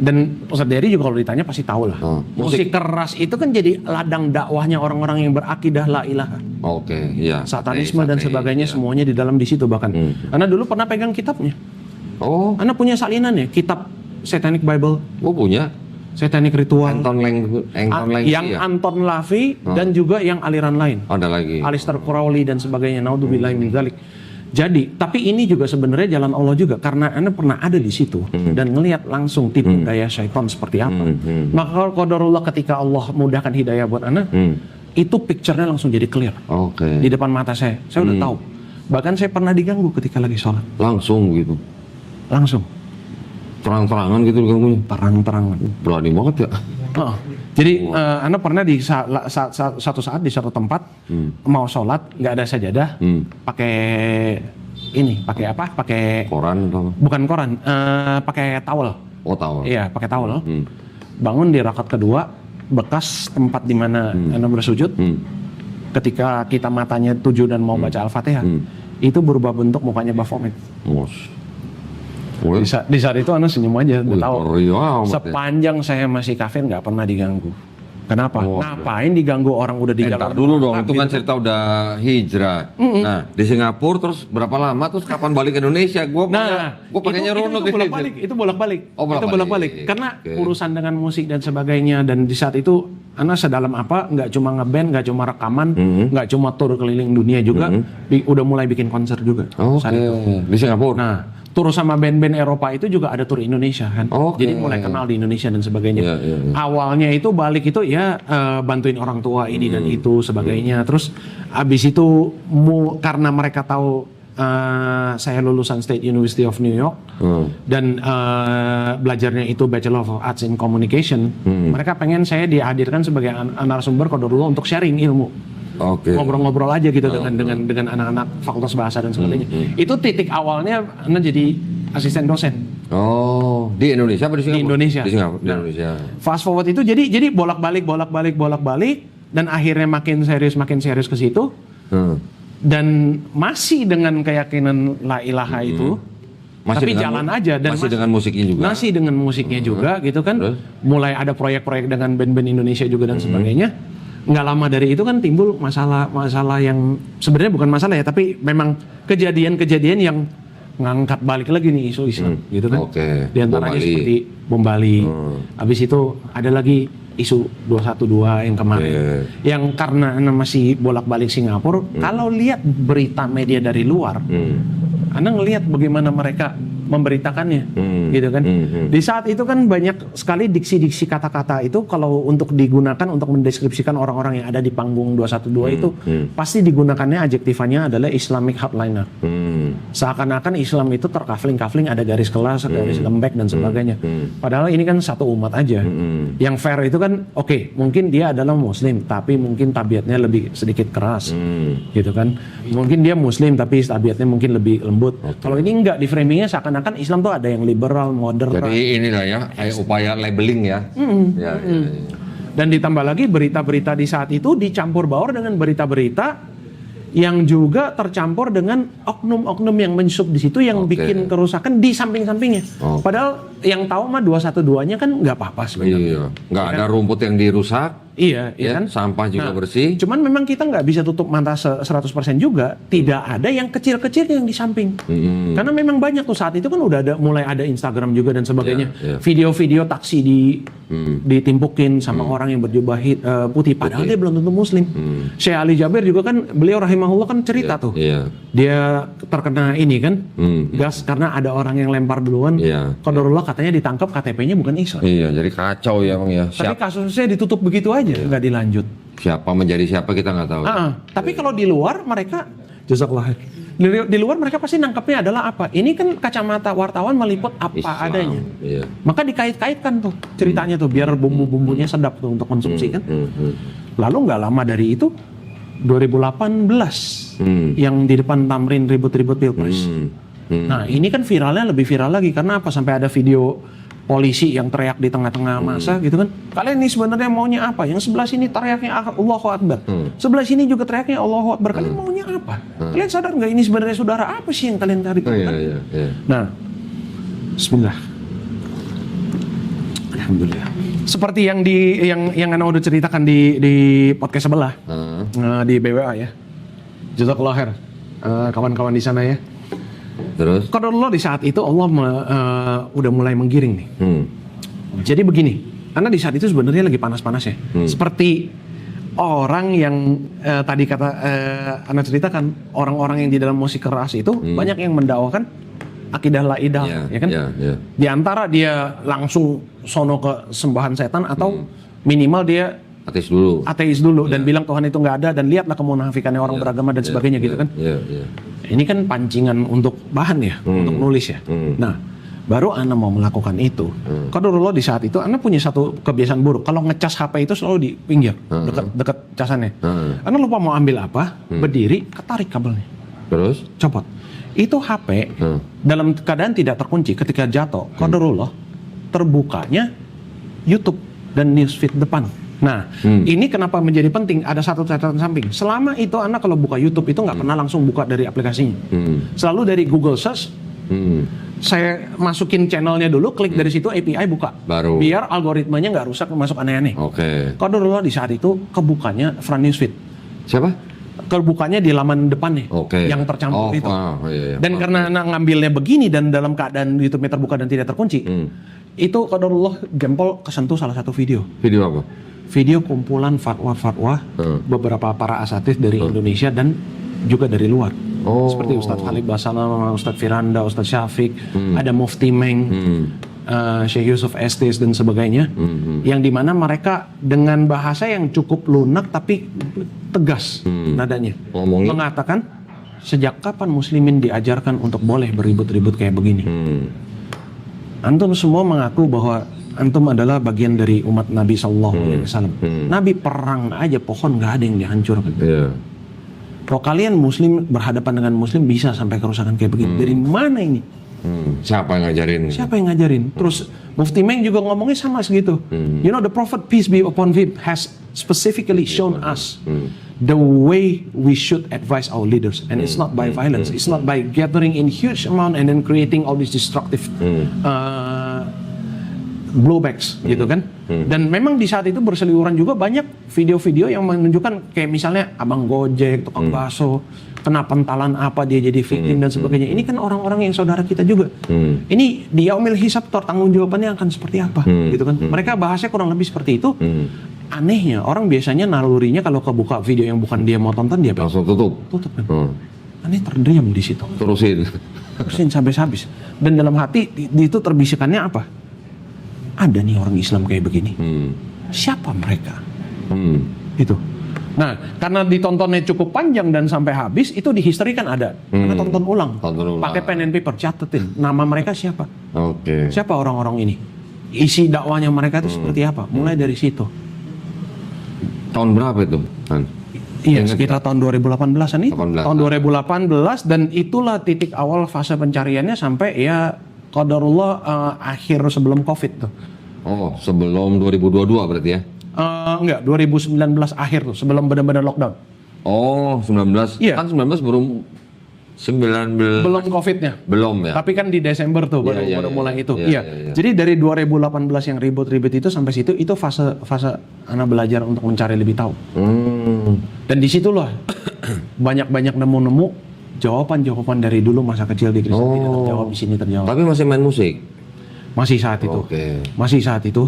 Dan Ustadz Dery juga kalau ditanya pasti tahu lah. Musik keras itu kan jadi ladang dakwahnya orang-orang yang berakidah la ilaha. Oke, iya. Satanisme dan sebagainya semuanya di dalam di situ bahkan. Ana dulu pernah pegang kitabnya. Oh, Ana punya salinannya, kitab Satanic Bible, gua punya Satanic Ritual. Anton Lang Yang ya? Anton LaVey dan juga yang aliran lain. Oh, ada lagi. Alistair Crowley dan sebagainya. Naudzubillahi min dzalik. Jadi, tapi ini juga sebenarnya jalan Allah juga karena Anda pernah ada di situ dan ngelihat langsung tipu daya syaitan seperti apa. Maka kalau qadarullah ketika Allah mudahkan hidayah buat Anda, itu picture-nya langsung jadi clear Oke. di depan mata saya. Saya udah tahu. Bahkan saya pernah diganggu ketika lagi sholat. Langsung gitu. Langsung. Terang-terangan gitu diganggunya. Terang-terangan. Berani banget ya. Jadi Anda pernah di satu saat di satu tempat mau sholat nggak ada sajadah, pakai ini, pakai apa? Pakai Koran atau? bukan koran, pakai towel. Oh, tahu. Iya, pakai towel. Bangun di rakaat kedua, bekas tempat di mana Anda bersujud. Ketika kita matanya tuju dan mau baca Al-Fatihah, itu berubah bentuk mukanya Baphomet. Di saat itu Anda senyum aja, udah tahu. Sepanjang saya masih kafir nggak pernah diganggu. Kenapa? Ngapain diganggu orang udah di Entar dulu dong, itu kan cerita udah hijrah. Nah, di Singapura terus berapa lama terus kapan balik ke Indonesia? Gua pakainya runut itu bolak-balik. Itu bolak-balik. Oh, Itu bolak-balik. Karena urusan dengan musik dan sebagainya dan di saat itu Anda sedalam apa? Nggak cuma ngeband, nggak cuma rekaman, nggak cuma tur keliling dunia juga, udah mulai bikin konser juga. Saat itu. Di Singapura. Nah, tur sama band-band Eropa itu juga ada tur Indonesia kan. Jadi mulai kenal di Indonesia dan sebagainya. Awalnya itu balik itu ya bantuin orang tua ini dan itu sebagainya. Terus abis itu karena mereka tahu saya lulusan State University of New York dan belajarnya itu Bachelor of Arts in Communication. Mereka pengen saya dihadirkan sebagai narasumber qadarullah untuk sharing ilmu. Ngobrol-ngobrol aja gitu dengan anak-anak fakultas bahasa dan sebagainya. Itu titik awalnya Anda jadi asisten dosen. Oh, di Indonesia apa di Singapura? Di Indonesia. Di Singapura, di Indonesia. Fast forward itu jadi bolak-balik dan akhirnya makin serius ke situ. Dan masih dengan keyakinan la ilaha itu. Tapi jalan aja dan masih dengan musiknya juga. Masih dengan musiknya juga gitu kan. Mulai ada proyek-proyek dengan band-band Indonesia juga dan sebagainya. Nggak lama dari itu kan timbul masalah yang sebenarnya bukan masalah ya, tapi memang kejadian-kejadian yang ngangkat balik lagi nih isu Islam gitu kan. Di antaranya seperti bom Bali. Habis itu ada lagi isu 212 yang kemarin. Yang karena Anda masih bolak-balik Singapura, kalau lihat berita media dari luar, Anda ngelihat bagaimana mereka memberitakannya, gitu kan. Di saat itu kan banyak sekali diksi-diksi kata-kata itu kalau untuk digunakan untuk mendeskripsikan orang-orang yang ada di panggung 212 itu pasti digunakannya adjektifannya adalah Islamic hardliner. Seakan-akan Islam itu terkafling-kafling ada garis kelas, garis lembek dan sebagainya. Padahal ini kan satu umat aja. Yang fair itu kan mungkin dia adalah Muslim tapi mungkin tabiatnya lebih sedikit keras, gitu kan. Mungkin dia Muslim tapi tabiatnya mungkin lebih lembut. Kalau ini enggak, di framingnya seakan-akan Islam tuh ada yang liberal, moderat. Jadi inilah ya, upaya labeling ya. Dan ditambah lagi berita-berita di saat itu dicampur baur dengan berita-berita yang juga tercampur dengan oknum-oknum yang mensup di situ yang bikin kerusakan di samping-sampingnya. Padahal yang tahu mah 212-nya kan nggak apa-apa sebenarnya. Nggak ada rumput yang dirusak. Iya kan? Sampah juga bersih. Cuman memang kita nggak bisa tutup mata 100% juga. Tidak ada yang kecil-kecil yang di samping. Karena memang banyak tuh saat itu kan udah mulai ada Instagram juga dan sebagainya. Video-video taksi ditimpukin sama orang yang berjubah putih. Padahal dia belum tentu Muslim. Syekh Ali Jabir juga kan, beliau rahimahullah kan cerita tuh. Dia terkena ini kan, gas karena ada orang yang lempar duluan. Qadarullah katanya ditangkap, KTP-nya bukan Islam. Jadi kacau ya Bang ya. Tapi kasusnya ditutup begitu aja, nggak dilanjut. Siapa menjadi siapa kita nggak tahu. Tapi kalau di luar mereka, jazakallah, di luar mereka pasti nangkepnya adalah apa? Ini kan kacamata wartawan meliput apa Islam, adanya. Maka dikait-kaitkan tuh ceritanya tuh biar bumbu-bumbunya sedap tuh untuk konsumsi kan. Lalu nggak lama dari itu 2018 yang di depan Tamrin ribut-ribut pilpres. Nah ini kan viralnya lebih viral lagi karena apa? Sampai ada video polisi yang teriak di tengah-tengah masa gitu kan. Kalian ini sebenarnya maunya apa? Yang sebelah sini teriaknya Allahu Akbar. Sebelah sini juga teriaknya Allahu Akbar. Kalian maunya apa? Kalian sadar nggak ini sebenarnya saudara apa sih yang kalian cari? Iya. Nah, Bismillah. Alhamdulillah. Seperti yang Ana udah ceritakan di podcast sebelah di BWA ya. Jazakallah khair. Kawan-kawan di sana ya. Terus? Qadarullah di saat itu Allah udah mulai menggiring nih. Jadi begini, karena di saat itu sebenarnya lagi panas-panas ya. Seperti orang yang tadi kata Ana ceritakan, orang-orang yang di dalam musik keras itu banyak yang mendakwakan akidah la ilah, ya kan? Di antara dia langsung sono ke sembahan setan atau minimal dia ateis dulu dan bilang Tuhan itu nggak ada dan lihatlah kemunafikannya orang beragama dan sebagainya gitu kan. Ini kan pancingan untuk bahan ya, untuk nulis ya. Nah, baru Ana mau melakukan itu. Qadarullah di saat itu Ana punya satu kebiasaan buruk. Kalau ngecas HP itu selalu di pinggir, dekat casannya. Ana lupa mau ambil apa, berdiri, ketarik kabelnya. Terus? Copot. Itu HP dalam keadaan tidak terkunci ketika jatuh. Qadarullah terbukanya YouTube dan newsfeed depan. Nah, ini kenapa menjadi penting? Ada satu catatan samping. Selama itu anak kalau buka YouTube itu nggak pernah langsung buka dari aplikasinya. Selalu dari Google Search. Saya masukin channelnya dulu, klik dari situ API buka. Baru. Biar algoritmanya nggak rusak masuk aneh-aneh. Qadarullah di saat itu kebukanya front newsfeed. Siapa? Kebukanya di laman depannya yang tercampur itu. Dan karena anak ngambilnya begini dan dalam keadaan YouTube-nya terbuka dan tidak terkunci, itu qadarullah jempol kesentuh salah satu video. Video apa? Video kumpulan fatwa-fatwa beberapa para asatidz dari Indonesia dan juga dari luar. Seperti Ustadz Khalid Basalam, Ustadz Firanda, Ustadz Syafiq, ada Mufti Meng, Syekh Yusuf Estes dan sebagainya, yang dimana mereka dengan bahasa yang cukup lunak tapi tegas nadanya, mengatakan sejak kapan muslimin diajarkan untuk boleh beribut-ribut kayak begini? Antum semua mengaku bahwa antum adalah bagian dari umat Nabi Sallallahu Alaihi Wasallam. Nabi perang aja pohon nggak ada yang dihancurkan. Kalau kalian muslim berhadapan dengan muslim bisa sampai kerusakan kayak begini. Dari mana ini? Siapa yang ngajarin? Siapa yang ngajarin? Terus Mufti Meng juga ngomongnya sama segitu. You know, the Prophet peace be upon him has specifically shown us the way we should advise our leaders, and it's not by violence, it's not by gathering in huge amount and then creating all these destructive blowbacks gitu kan. Dan memang di saat itu berseliweran juga banyak video-video yang menunjukkan kayak misalnya abang Gojek, tukang bakso, kena pentalan apa dia jadi victim dan sebagainya. Ini kan orang-orang yang saudara kita juga. Ini di yaumil hisab tanggung jawabannya akan seperti apa gitu kan. Mereka bahasnya kurang lebih seperti itu. Anehnya orang biasanya nalurinya kalau kebuka video yang bukan dia mau tonton dia langsung tutup kan. Aneh terdiam di situ. Terusin sampai habis. Dan dalam hati itu terbisikannya apa? Ada nih orang Islam kayak begini. Siapa mereka? Itu. Nah, karena ditontonnya cukup panjang dan sampai habis, itu di history kan ada. Karena tonton ulang. Pakai pen and paper, catetin. Nama mereka siapa? Siapa orang-orang ini? Isi dakwanya mereka itu seperti apa? Mulai dari situ. Tahun berapa itu? Iya, sekitar tahun 2018-an itu. Tahun 2018 dan itulah titik awal fase pencariannya sampai ya qadarullah akhir sebelum Covid tuh. Sebelum 2022 berarti ya? Enggak, 2019 akhir tuh, sebelum benar-benar lockdown. 19. Iya. Kan 19 belum Covid-nya. Belum ya. Tapi kan di Desember tuh baru mulai itu. Iya. Jadi dari 2018 yang ribut-ribut itu sampai situ itu fase anak belajar untuk mencari lebih tahu. Dan disitulah banyak nemu jawaban dari dulu masa kecil di Kristen tidak terjawab, di sini terjawab. Tapi masih main musik? Masih saat itu. Masih saat itu.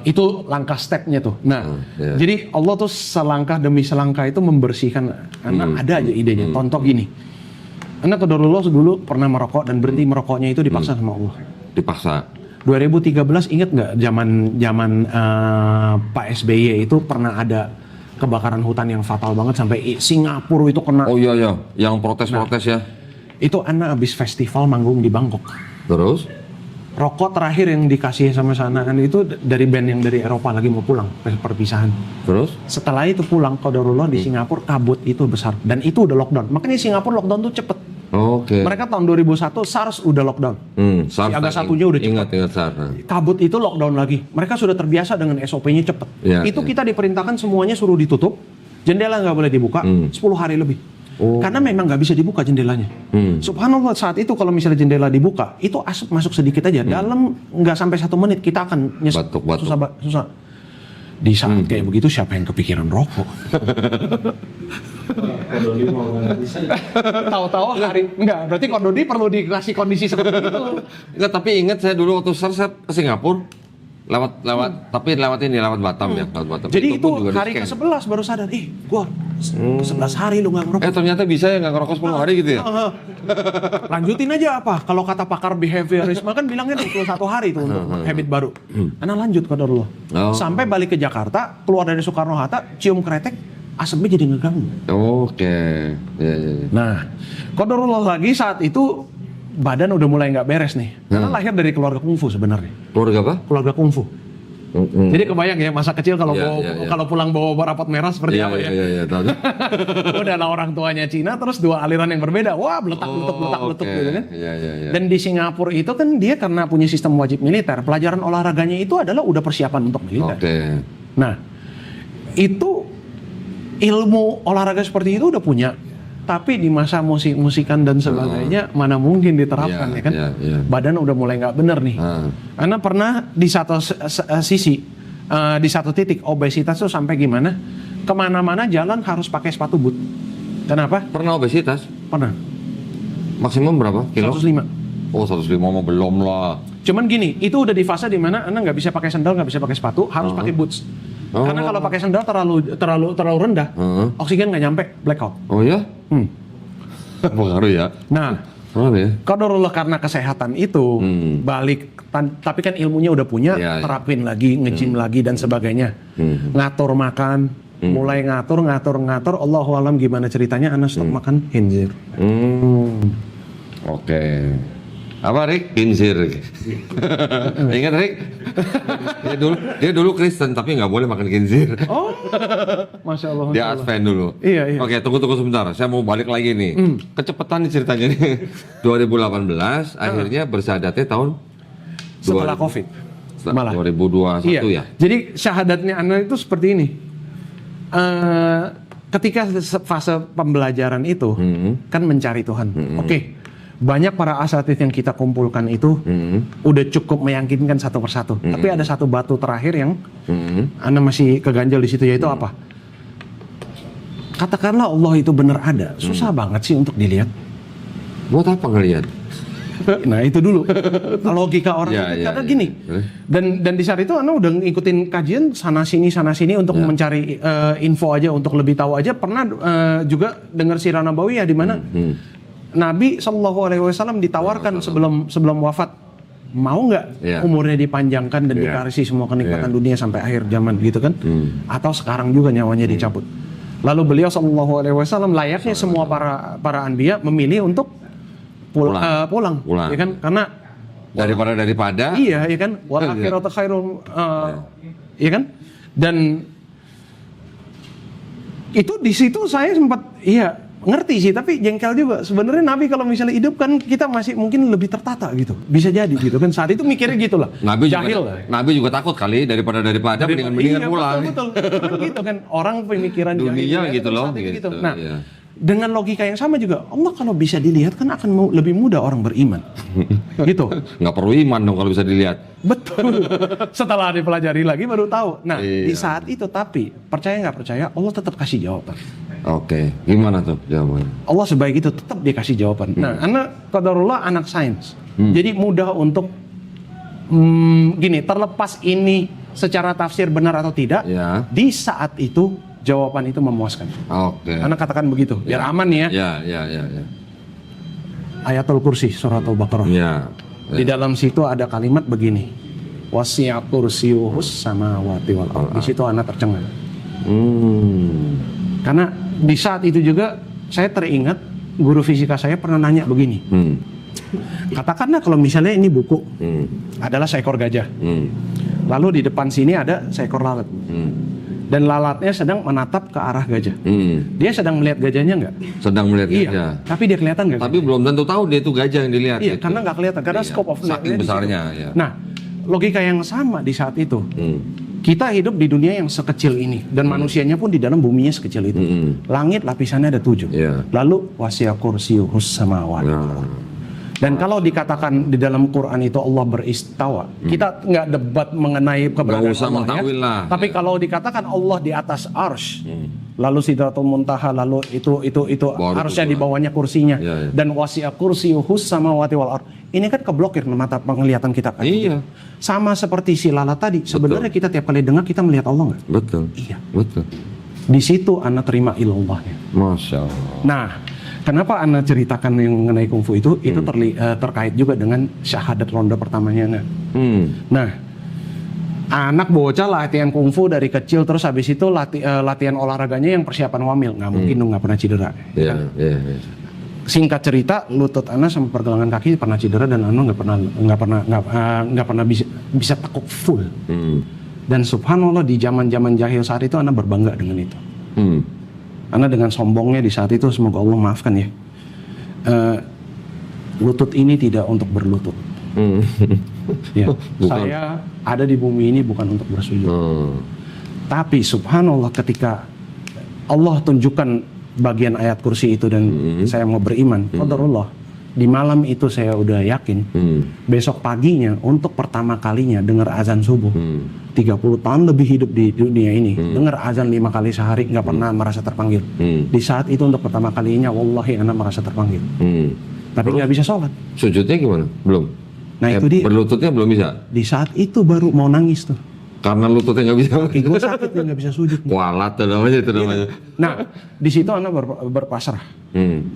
Itu langkah stepnya tuh. Nah, jadi Allah tuh selangkah demi selangkah itu membersihkan. Anak ada aja idenya. Contoh gini. Anak qadarullah dulu pernah merokok dan berhenti merokoknya itu dipaksa sama Allah. Dipaksa. 2013 ingat nggak zaman Pak SBY itu pernah ada kebakaran hutan yang fatal banget sampai Singapura itu kena. Oh iya, yang protes-protes ya. Itu anak habis festival manggung di Bangkok. Terus? Rokok terakhir yang dikasih sama sanaan itu dari band yang dari Eropa lagi mau pulang perpisahan. Terus? Setelah itu pulang qadarullah di Singapura kabut itu besar dan itu udah lockdown. Makanya Singapura lockdown tuh cepet. Oke. Mereka tahun 2001 SARS udah lockdown. SARS Siaga satunya udah cepat. ingat SARS. Kabut itu lockdown lagi. Mereka sudah terbiasa dengan SOP-nya cepat. Ya, Itu ya. kita diperintahkan semuanya suruh ditutup, jendela nggak boleh dibuka 10 hari lebih. Karena memang nggak bisa dibuka jendelanya. Subhanallah, saat itu kalau misalnya jendela dibuka, itu asap masuk sedikit aja. Dalam nggak sampai 1 menit kita akan Batuk-batuk. susah. Di saat kayak begitu siapa yang kepikiran rokok? Tahu-tahu hari enggak, berarti Kododi perlu dikasih kondisi seperti itu. Enggak, tapi ingat saya dulu waktu SARS saya ke Singapura lewat tapi lewat Batam ya, lewat Batam. Jadi itu pun juga hari di-scan. ke-11 baru sadar, gua 11 hari lu nggak ngerokok. Ternyata bisa ya nggak ngerokok 10 hari gitu ya? Lanjutin aja apa? Kalau kata pakar behaviorisme kan bilangnya 21 hari itu untuk habit baru. Anak lanjut qadarullah. Sampai balik ke Jakarta, keluar dari Soekarno-Hatta, cium kretek, asapnya jadi ngeganggu. Oke. Ya. Nah, qadarullah lagi saat itu badan udah mulai nggak beres nih. Karena lahir dari keluarga kungfu sebenarnya. Keluarga apa? Keluarga kungfu. Jadi kebayang ya masa kecil kalau kalau pulang bawa rapot merah seperti apa ya? Iya, tahu. Udahlah orang tuanya Cina terus dua aliran yang berbeda. Wah, beletak gitu kan. Iya. Dan di Singapura itu kan dia karena punya sistem wajib militer, pelajaran olahraganya itu adalah udah persiapan untuk militer. Oke. Nah, itu ilmu olahraga seperti itu udah punya. Tapi di masa musikan dan sebagainya mana mungkin diterapkan ya kan? Iya. Badan udah mulai nggak bener nih. Karena pernah di satu sisi, di satu titik obesitas tuh sampai gimana? Kemana-mana jalan harus pakai sepatu boot. Kenapa? Pernah obesitas? Pernah. Maksimum berapa kilo? 105. Oh 105 mah belum lah. Cuman gini, itu udah di fase dimana Anda nggak bisa pakai sandal, nggak bisa pakai sepatu, harus pakai boots. Karena kalau pakai sandal terlalu rendah, oksigen nggak nyampe, blackout. Oh ya? Pengaruh ya? Nah, ya? qadarullah karena kesehatan itu balik, tapi kan ilmunya udah punya, terapin lagi, nge-gym lagi dan sebagainya. Ngatur makan, mulai ngatur. Allahu alam gimana ceritanya, Anda stop makan khinzir. Oke. Apa Rick? Khinzir. Ingat Rick? Dia dulu Kristen tapi nggak boleh makan khinzir. Oh, masya Allah. Dia Advent dulu. Iya. Oke, tunggu sebentar. Saya mau balik lagi nih. Kecepatan nih ceritanya nih. 2018 akhirnya bersahadatnya tahun setelah COVID. Malah 2021 ya. Jadi syahadatnya Anda itu seperti ini. Ketika fase pembelajaran itu kan mencari Tuhan. Oke. Banyak para asatidz yang kita kumpulkan itu udah cukup meyakinkan satu persatu. Tapi ada satu batu terakhir yang Anda masih keganjal di situ, yaitu apa? Katakanlah Allah itu benar ada, susah banget sih untuk dilihat. Buat apa ngelihat? Nah itu dulu logika orang karena gini. Dan di saat itu Anda udah ngikutin kajian sana sini untuk mencari info aja, untuk lebih tahu aja. Pernah juga dengar sirah nabawiyah di mana Nabi SAW ditawarkan sebelum wafat, mau nggak umurnya dipanjangkan dan dikarisi semua kenikmatan dunia sampai akhir zaman gitu kan? Atau sekarang juga nyawanya dicabut. Lalu beliau SAW layaknya semua para anbiya memilih untuk pulang. Ya kan? Karena daripada iya ya kan, wal akhiratu khairun, ya kan? Dan itu di situ saya sempat ngerti sih, tapi jengkel juga. Sebenarnya Nabi kalau misalnya hidup kan kita masih mungkin lebih tertata gitu. Bisa jadi gitu kan. Saat itu mikirnya gitu lah. Nabi juga takut kali daripada mendingan pulang. Betul. Kan gitu kan. Orang pemikiran dunia gitu loh. Gitu. Nah, dengan logika yang sama juga, Allah kalau bisa dilihat kan akan lebih mudah orang beriman. Gitu. Nggak perlu iman dong kalau bisa dilihat. Betul. Setelah dipelajari lagi baru tahu. Nah, di saat itu tapi percaya nggak percaya, Allah tetap kasih jawaban. Oke, gimana tuh jawabannya? Allah sebaik itu tetap dikasih jawaban. Nah, anak qadarullah anak sains. Jadi mudah untuk gini, terlepas ini secara tafsir benar atau tidak, di saat itu jawaban itu memuaskan. Oke. Anak katakan begitu, biar aman nih ya. Ya. Ayatul Kursi surat Al-Baqarah. Di dalam situ ada kalimat begini. Wasi'a kursiyuhus samawati wal ardh. Di situ anak tercengang. Karena di saat itu juga saya teringat guru fisika saya pernah nanya begini. Katakanlah kalau misalnya ini buku adalah seekor gajah. Lalu di depan sini ada seekor lalat. dan lalatnya sedang menatap ke arah gajah. Dia sedang melihat gajahnya nggak? Sedang melihat Iya, gajah. tapi dia kelihatan nggak? Tapi belum tentu tahu dia itu gajah yang dilihat. Iya, gitu. karena nggak kelihatan, karena Iya, scope of saking light-nya di besarnya. situ. Ya. Nah, logika yang sama di saat itu. Kita hidup di dunia yang sekecil ini dan manusianya pun di dalam buminya sekecil itu. Langit lapisannya ada 7. Iya. Lalu wasi'a kursiyyuhus samawati. Dan kalau dikatakan di dalam Quran itu Allah beristawa, kita nggak debat mengenai keberadaan Nggak usah Allah mentakwil lah. Tapi kalau dikatakan Allah di atas arsy, lalu Sidratul Muntaha, lalu itu Baru arsy itu, di bawahnya kursinya, Iya. dan wasi'a kursiyyuhus samawati wal ardh. Ini kan keblokir mata penglihatan kita kan. Iya. Sama seperti si lalat tadi. Sebenarnya kita tiap kali dengar kita melihat Allah nggak? Betul. Iya. Betul. Di situ Anda terima ilallahnya. Masya Allah. Nah, kenapa Anda ceritakan yang mengenai kungfu itu? Itu terkait juga dengan syahadat ronde pertamanya. Nah, anak bocah latihan kungfu dari kecil, terus habis itu latihan olahraganya yang persiapan wamil. Nggak mungkin dong nggak pernah cedera. Iya. Kan? Iya. Singkat cerita, lutut Ana sama pergelangan kaki pernah cedera dan Ana nggak pernah bisa tekuk full. Dan subhanallah di zaman jahil saat itu Ana berbangga dengan itu. Ana dengan sombongnya di saat itu, semoga Allah maafkan ya. Lutut ini tidak untuk berlutut. Ya, saya ada di bumi ini bukan untuk bersujud. Tapi subhanallah ketika Allah tunjukkan bagian ayat kursi itu dan saya mau beriman, qadarullah. Di malam itu saya udah yakin, besok paginya untuk pertama kalinya dengar azan subuh. 30 tahun lebih hidup di dunia ini, dengar azan 5 kali sehari, nggak pernah merasa terpanggil. Di saat itu untuk pertama kalinya, wallahi ana merasa terpanggil. Tapi nggak bisa sholat. Sujudnya gimana? Belum. Nah itu dia. Berlututnya belum bisa. Di saat itu baru mau nangis tuh. Karena lututnya nggak bisa. Kaki gue sakit dia nggak bisa sujud. Kualat namanya itu namanya. Nah, di situ Anda berpasrah.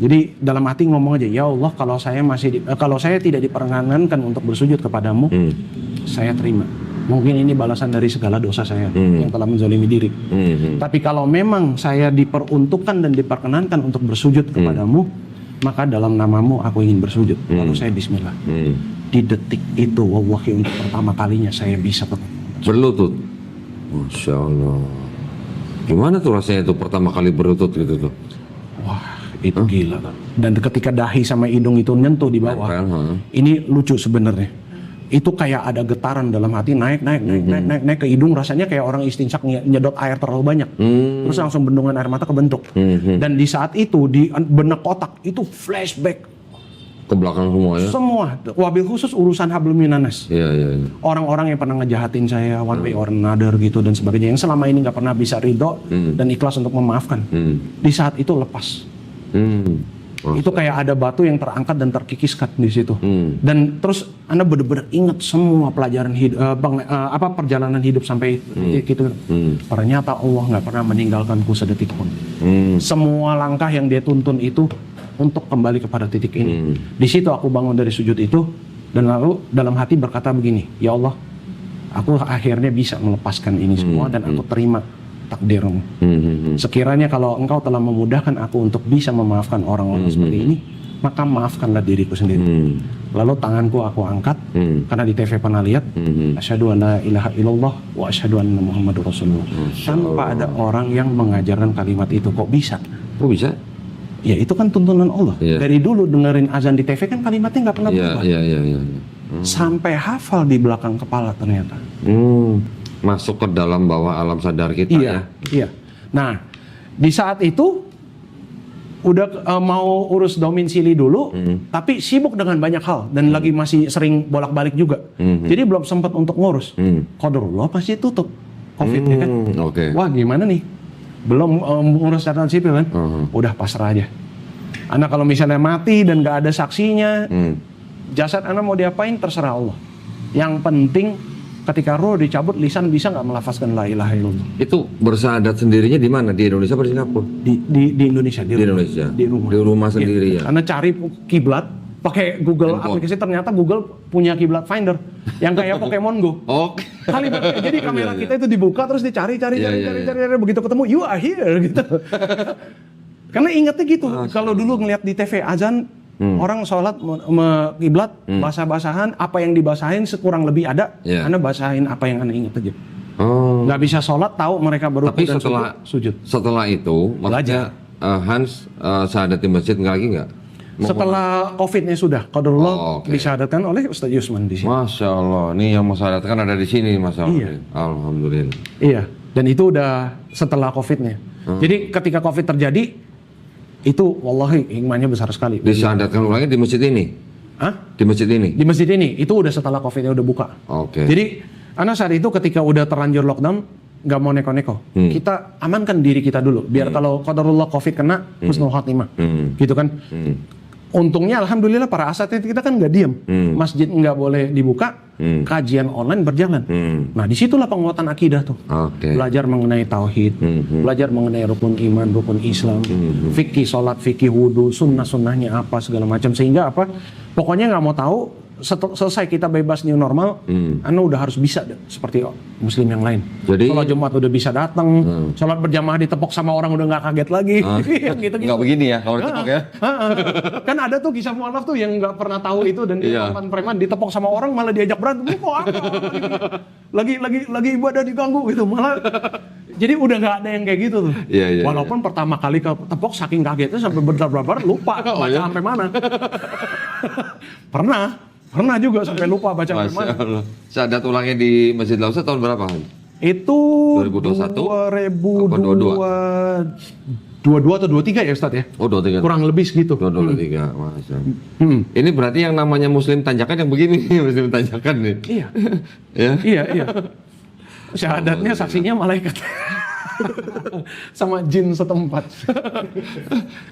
Jadi dalam hati ngomong aja, ya Allah, kalau saya tidak diperkenankan untuk bersujud kepadamu, saya terima. Mungkin ini balasan dari segala dosa saya yang telah menzalimi diri. Tapi kalau memang saya diperuntukkan dan diperkenankan untuk bersujud kepadamu, maka dalam namamu aku ingin bersujud. Lalu saya bismillah. Di detik itu, wallahi untuk pertama kalinya saya bisa berlutut. Masya Allah. Gimana tuh rasanya tuh pertama kali berlutut gitu tuh? Wah, itu gila. Dan ketika dahi sama hidung itu nyentuh di bawah, ini lucu sebenarnya. Itu kayak ada getaran dalam hati, naik ke hidung, rasanya kayak orang istinsak nyedot air terlalu banyak. Terus langsung bendungan air mata kebentuk. Dan di saat itu di benak otak itu flashback ke belakang semua ya? Semua, wabil khusus urusan hablum minanas. Iya. Orang-orang yang pernah ngejahatin saya one way or another gitu dan sebagainya, yang selama ini nggak pernah bisa ridho dan ikhlas untuk memaafkan. Di saat itu lepas. Itu kayak ada batu yang terangkat dan terkikiskan di situ. Dan terus Anda benar-benar ingat semua pelajaran hidup, perjalanan hidup sampai gitu. Ternyata Allah nggak pernah meninggalkanku sedetik pun. Semua langkah yang dia tuntun itu untuk kembali kepada titik ini. Di situ aku bangun dari sujud itu dan lalu dalam hati berkata begini, ya Allah, aku akhirnya bisa melepaskan ini semua dan aku terima takdirmu. Sekiranya kalau engkau telah memudahkan aku untuk bisa memaafkan orang-orang seperti ini, maka maafkanlah diriku sendiri. Lalu tanganku aku angkat, karena di TV pernah lihat, asyhadu an la ilaha illallah wa asyhadu anna muhammadur rasulullah. Tanpa ada orang yang mengajarkan kalimat itu, kok bisa? Kok bisa? Ya itu kan tuntunan Allah. Dari dulu dengerin azan di TV kan kalimatnya nggak pernah berubah. Iya. Sampai hafal di belakang kepala ternyata. Masuk ke dalam bawah alam sadar kita ya. Iya. Nah, di saat itu udah mau urus domisili dulu, tapi sibuk dengan banyak hal dan lagi masih sering bolak-balik juga. Jadi belum sempat untuk ngurus. Qadarullah pasti tutup COVID ya kan. Wah gimana nih? Belum ngurus catatan sipil kan, udah pasrah aja. Anak kalau misalnya mati dan gak ada saksinya, jasad anak mau diapain terserah Allah. Yang penting ketika roh dicabut, lisan bisa nggak melafazkan la ilaha illallah. Itu bersyahadat sendirinya di mana? Di Indonesia atau di Singapura? Di Indonesia. Di Indonesia. Di rumah sendiri ya. Karena cari kiblat pakai Google aplikasi, ternyata Google punya kiblat finder yang kayak Pokemon Go. Jadi kamera kita itu dibuka terus dicari begitu ketemu you are here gitu. Karena ingatnya gitu. Kalau dulu ngeliat di TV azan orang sholat kiblat basah-basahan, apa yang dibasahin sekurang lebih ada, Anda basahin apa yang Anda ingat aja. Nggak bisa sholat, tahu mereka berruku Tapi dan sujud. setelah itu, maksudnya Hans syahadat di masjid lagi nggak? Setelah COVID-nya sudah, qadarullah disyahadatkan oleh Ustaz Yusman di sini. Masya Allah, ini yang mau syahadatkan ada di sini, Masya Allah. Iya. Alhamdulillah. Iya, dan itu udah setelah COVID-nya. Jadi ketika COVID terjadi, itu wallahi hikmahnya besar sekali. Disyahadatkan ulangnya di masjid ini? Hah? Di masjid ini? Di masjid ini, itu udah setelah COVID-nya udah buka. Oke. Jadi, anak saat itu ketika udah terlanjur lockdown, nggak mau neko-neko. Kita amankan diri kita dulu, biar kalau qadarullah COVID kena, husnul khatimah. Gitu kan. Untungnya alhamdulillah para asatid kita kan nggak diem. Masjid nggak boleh dibuka, kajian online berjalan. Nah disitulah penguatan akidah tuh. Belajar mengenai tauhid, belajar mengenai rukun iman, rukun Islam, fikih sholat, fikih wudhu, sunnah-sunnahnya apa segala macam. Sehingga apa? Pokoknya nggak mau tahu. Selesai kita bebas new normal, Anda udah harus bisa seperti muslim yang lain. Jadi sholat Jumat udah bisa datang, sholat berjamaah ditepok sama orang udah nggak kaget lagi. Gitu-gitu. Nggak begini ya kalau ditepok ya? Kan ada tuh kisah mualaf tuh yang nggak pernah tahu itu dan dia preman ditepok sama orang malah diajak berantem. Kok apa? lagi ibadah diganggu gitu malah. Jadi udah nggak ada yang kayak gitu tuh. Walaupun pertama kali ketepok saking kagetnya sampai berdebar lupa baca sampai mana. Pernah juga sampai lupa baca sampai mana. Syahadat ulangnya di Masjid Lausa tahun berapa? Itu 2021? 2022 atau 23 ya Ustadz ya? Oh 23. Kurang lebih segitu. 23, Masya. Ini berarti yang namanya Muslim Tanjakan yang begini, Muslim Tanjakan nih. Iya. Ya? Iya. Syahadatnya saksinya malaikat. Sama jin setempat.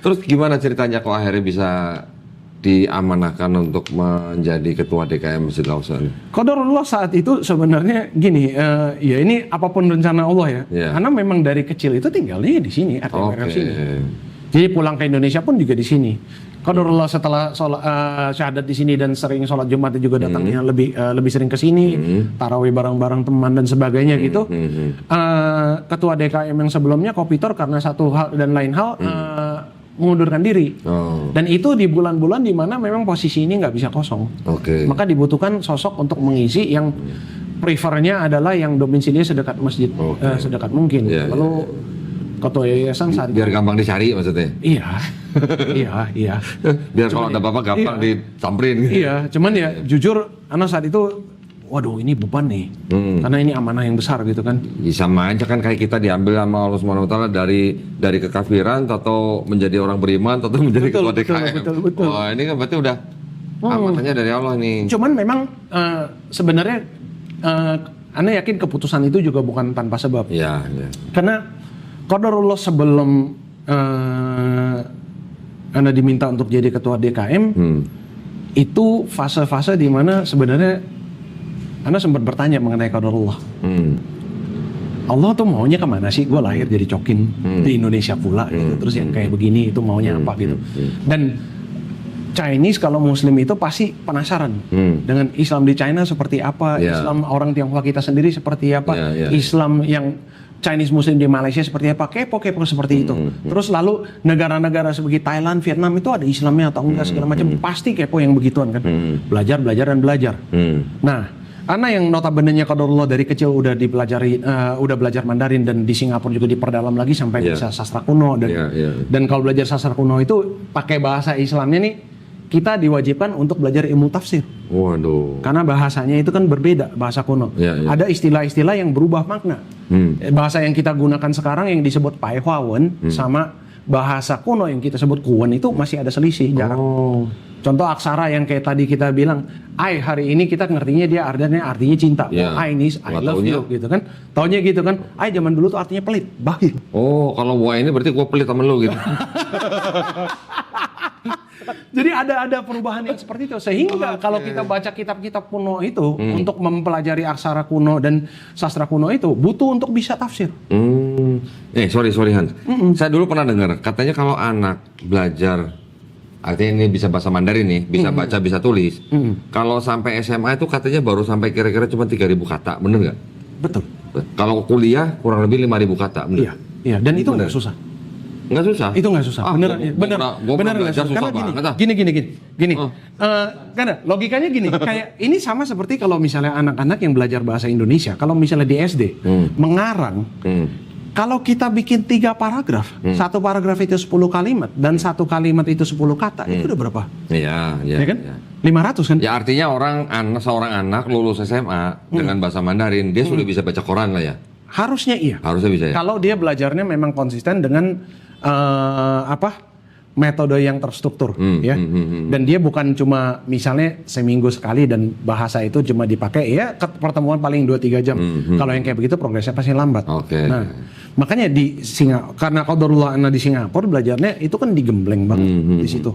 Terus gimana ceritanya kok akhirnya bisa diamanahkan untuk menjadi ketua DKM Masjid Lausa? Qadarullah saat itu sebenarnya gini, ya ini apapun rencana Allah ya. Karena memang dari kecil itu tinggalnya di sini, RT sini. Jadi pulang ke Indonesia pun juga di sini. Qadarullah setelah syahadat di sini dan sering sholat Jumat juga datangnya lebih sering ke sini, tarawih bareng-bareng teman dan sebagainya gitu. Ketua DKM yang sebelumnya Kopitor karena satu hal dan lain hal mengundurkan diri. Dan itu di bulan-bulan di mana memang posisi ini nggak bisa kosong. Maka dibutuhkan sosok untuk mengisi yang prefernya adalah yang domisilinya sedekat masjid, sedekat mungkin. Lalu ketua yayasan saat biar gampang dicari maksudnya. Iya. Biar kalau ada apa-apa gampang disamperin. Iya, cuman ya jujur anak saat itu waduh ini beban nih, karena ini amanah yang besar gitu kan. Sama aja kan kayak kita diambil sama Allah Subhanahu Wa Taala dari kekafiran atau menjadi orang beriman atau menjadi ketua DKM. Betul. Wah ini kan berarti udah amanahnya dari Allah nih. Cuman memang sebenarnya Anda yakin keputusan itu juga bukan tanpa sebab. Iya. Karena qadarullah sebelum Anda diminta untuk jadi ketua DKM, itu fase-fase di mana sebenarnya Anda sempat bertanya mengenai qadarullah. Allah tuh maunya kemana sih? Gue lahir jadi cokin di Indonesia pula gitu. Terus yang kayak begini itu maunya apa gitu. Dan Chinese kalau Muslim itu pasti penasaran dengan Islam di China seperti apa, Islam orang Tionghoa kita sendiri seperti apa, Islam yang Chinese Muslim di Malaysia seperti apa, kepo seperti itu. Terus lalu negara-negara seperti Thailand, Vietnam itu ada Islamnya atau enggak segala macam, pasti kepo yang begituan kan. Belajar dan belajar. Nah, Ana yang notabene-nya qadarullah dari kecil udah dipelajari, udah belajar Mandarin dan di Singapura juga diperdalam lagi sampai bisa sastra kuno dan kalau belajar sastra kuno itu pakai bahasa Islamnya nih kita diwajibkan untuk belajar ilmu tafsir. Waduh. Karena bahasanya itu kan berbeda bahasa kuno. Ada istilah-istilah yang berubah makna. Bahasa yang kita gunakan sekarang yang disebut Pai Hua Wen sama bahasa kuno yang kita sebut Kuwen itu masih ada selisih jarak. Contoh aksara yang kayak tadi kita bilang, I hari ini kita ngertinya dia artinya cinta. I ini I love you gitu kan. Taunya gitu kan. I zaman dulu tuh artinya pelit, bakhil. Oh, kalau gua ini berarti gua pelit sama lu gitu. Jadi ada perubahan yang seperti itu sehingga kalau kita baca kitab-kitab kuno itu untuk mempelajari aksara kuno dan sastra kuno itu butuh untuk bisa tafsir. Sorry Hans. Saya dulu pernah dengar katanya kalau anak belajar artinya ini bisa bahasa Mandarin nih, bisa baca, bisa tulis. Kalau sampai SMA itu katanya baru sampai kira-kira cuma 3.000 kata, bener nggak? Betul. Kalau kuliah kurang lebih 5.000 kata, bener? Iya. Dan itu nggak susah. Nggak susah? Itu nggak susah. Bener nggak susah. susah Karena gini. Karena logikanya gini, kayak ini sama seperti kalau misalnya anak-anak yang belajar bahasa Indonesia, kalau misalnya di SD mengarang, kalau kita bikin 3 paragraf, satu paragraf itu 10 kalimat dan satu kalimat itu 10 kata, itu udah berapa? Iya kan? Ya. 500 kan? Ya artinya seorang anak lulus SMA dengan bahasa Mandarin, dia sudah bisa baca Quran lah ya. Harusnya iya. Harusnya bisa ya. Kalau dia belajarnya memang konsisten dengan metode yang terstruktur, ya. Dan dia bukan cuma misalnya seminggu sekali dan bahasa itu cuma dipakai ya pertemuan paling 2-3 jam. Kalau yang kayak begitu progresnya pasti lambat. Nah, makanya karena qadarullah di Singapura belajarnya itu kan digembleng banget di situ.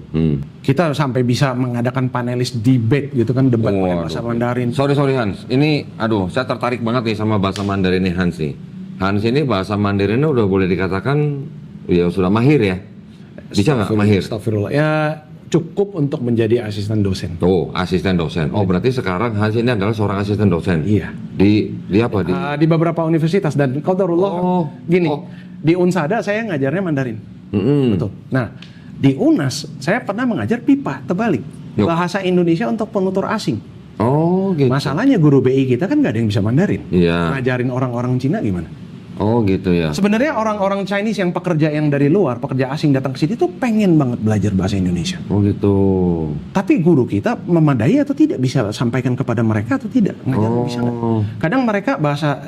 Kita sampai bisa mengadakan panelis debate gitu kan, debat pakai bahasa Mandarin. Sorry Hans, ini saya tertarik banget nih sama bahasa Mandarin nih Hans nih. Hans ini bahasa Mandarinnya udah boleh dikatakan ya sudah mahir ya. Bisa nggak mahir? Astagfirullah. Ya cukup untuk menjadi asisten dosen. Tuh, asisten dosen. Oh, berarti sekarang Hans ini adalah seorang asisten dosen. Iya. Di apa? Di beberapa universitas dan qadarullah di Unsada saya ngajarnya Mandarin. Betul. Nah, di UNAS saya pernah mengajar pipa terbalik. Bahasa Indonesia untuk penutur asing. Oh, gitu. Masalahnya guru BI kita kan nggak ada yang bisa Mandarin. Iya. Ngajarin orang-orang Cina gimana? Oh gitu ya. Sebenarnya orang-orang Chinese yang pekerja yang dari luar, pekerja asing datang ke sini tuh pengen banget belajar bahasa Indonesia. Oh gitu. Tapi guru kita memadai atau tidak bisa sampaikan kepada mereka atau tidak? Bisa nggak? Kadang mereka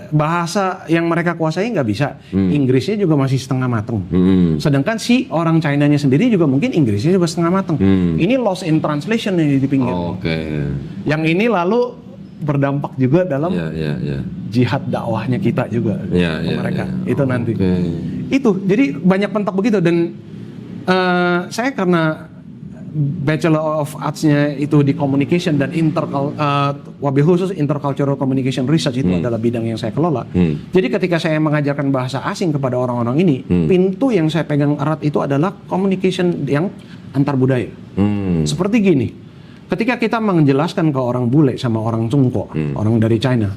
bahasa yang mereka kuasai nggak bisa. Inggrisnya juga masih setengah mateng. Sedangkan si orang Chinanya sendiri juga mungkin Inggrisnya juga setengah mateng. Ini lost in translation nih di pinggir. Yang ini lalu berdampak juga dalam jihad dakwahnya kita juga ke mereka. Itu nanti. Itu jadi banyak pentak begitu dan saya karena Bachelor of Arts-nya itu di Communication dan wabil khusus Intercultural Communication Research itu adalah bidang yang saya kelola. Jadi ketika saya mengajarkan bahasa asing kepada orang-orang ini, pintu yang saya pegang erat itu adalah communication yang antar budaya. Seperti gini. Ketika kita menjelaskan ke orang bule sama orang Cungko, orang dari China,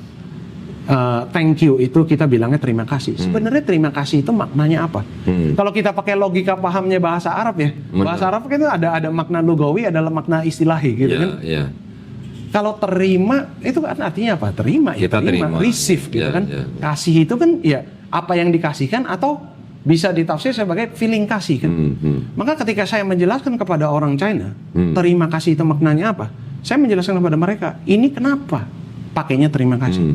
thank you itu kita bilangnya terima kasih. Sebenarnya terima kasih itu maknanya apa? Kalau kita pakai logika pahamnya bahasa Arab ya, bahasa Arab kan itu ada makna lugawi, adalah makna istilahi gitu kan. Kalau terima itu kan artinya apa? Terima ya, terima. Receive gitu kan. Kasih itu kan ya apa yang dikasihkan atau bisa ditafsir sebagai feeling kasih kan. Maka ketika saya menjelaskan kepada orang China, terima kasih itu maknanya apa? Saya menjelaskan kepada mereka, ini kenapa pakainya terima kasih?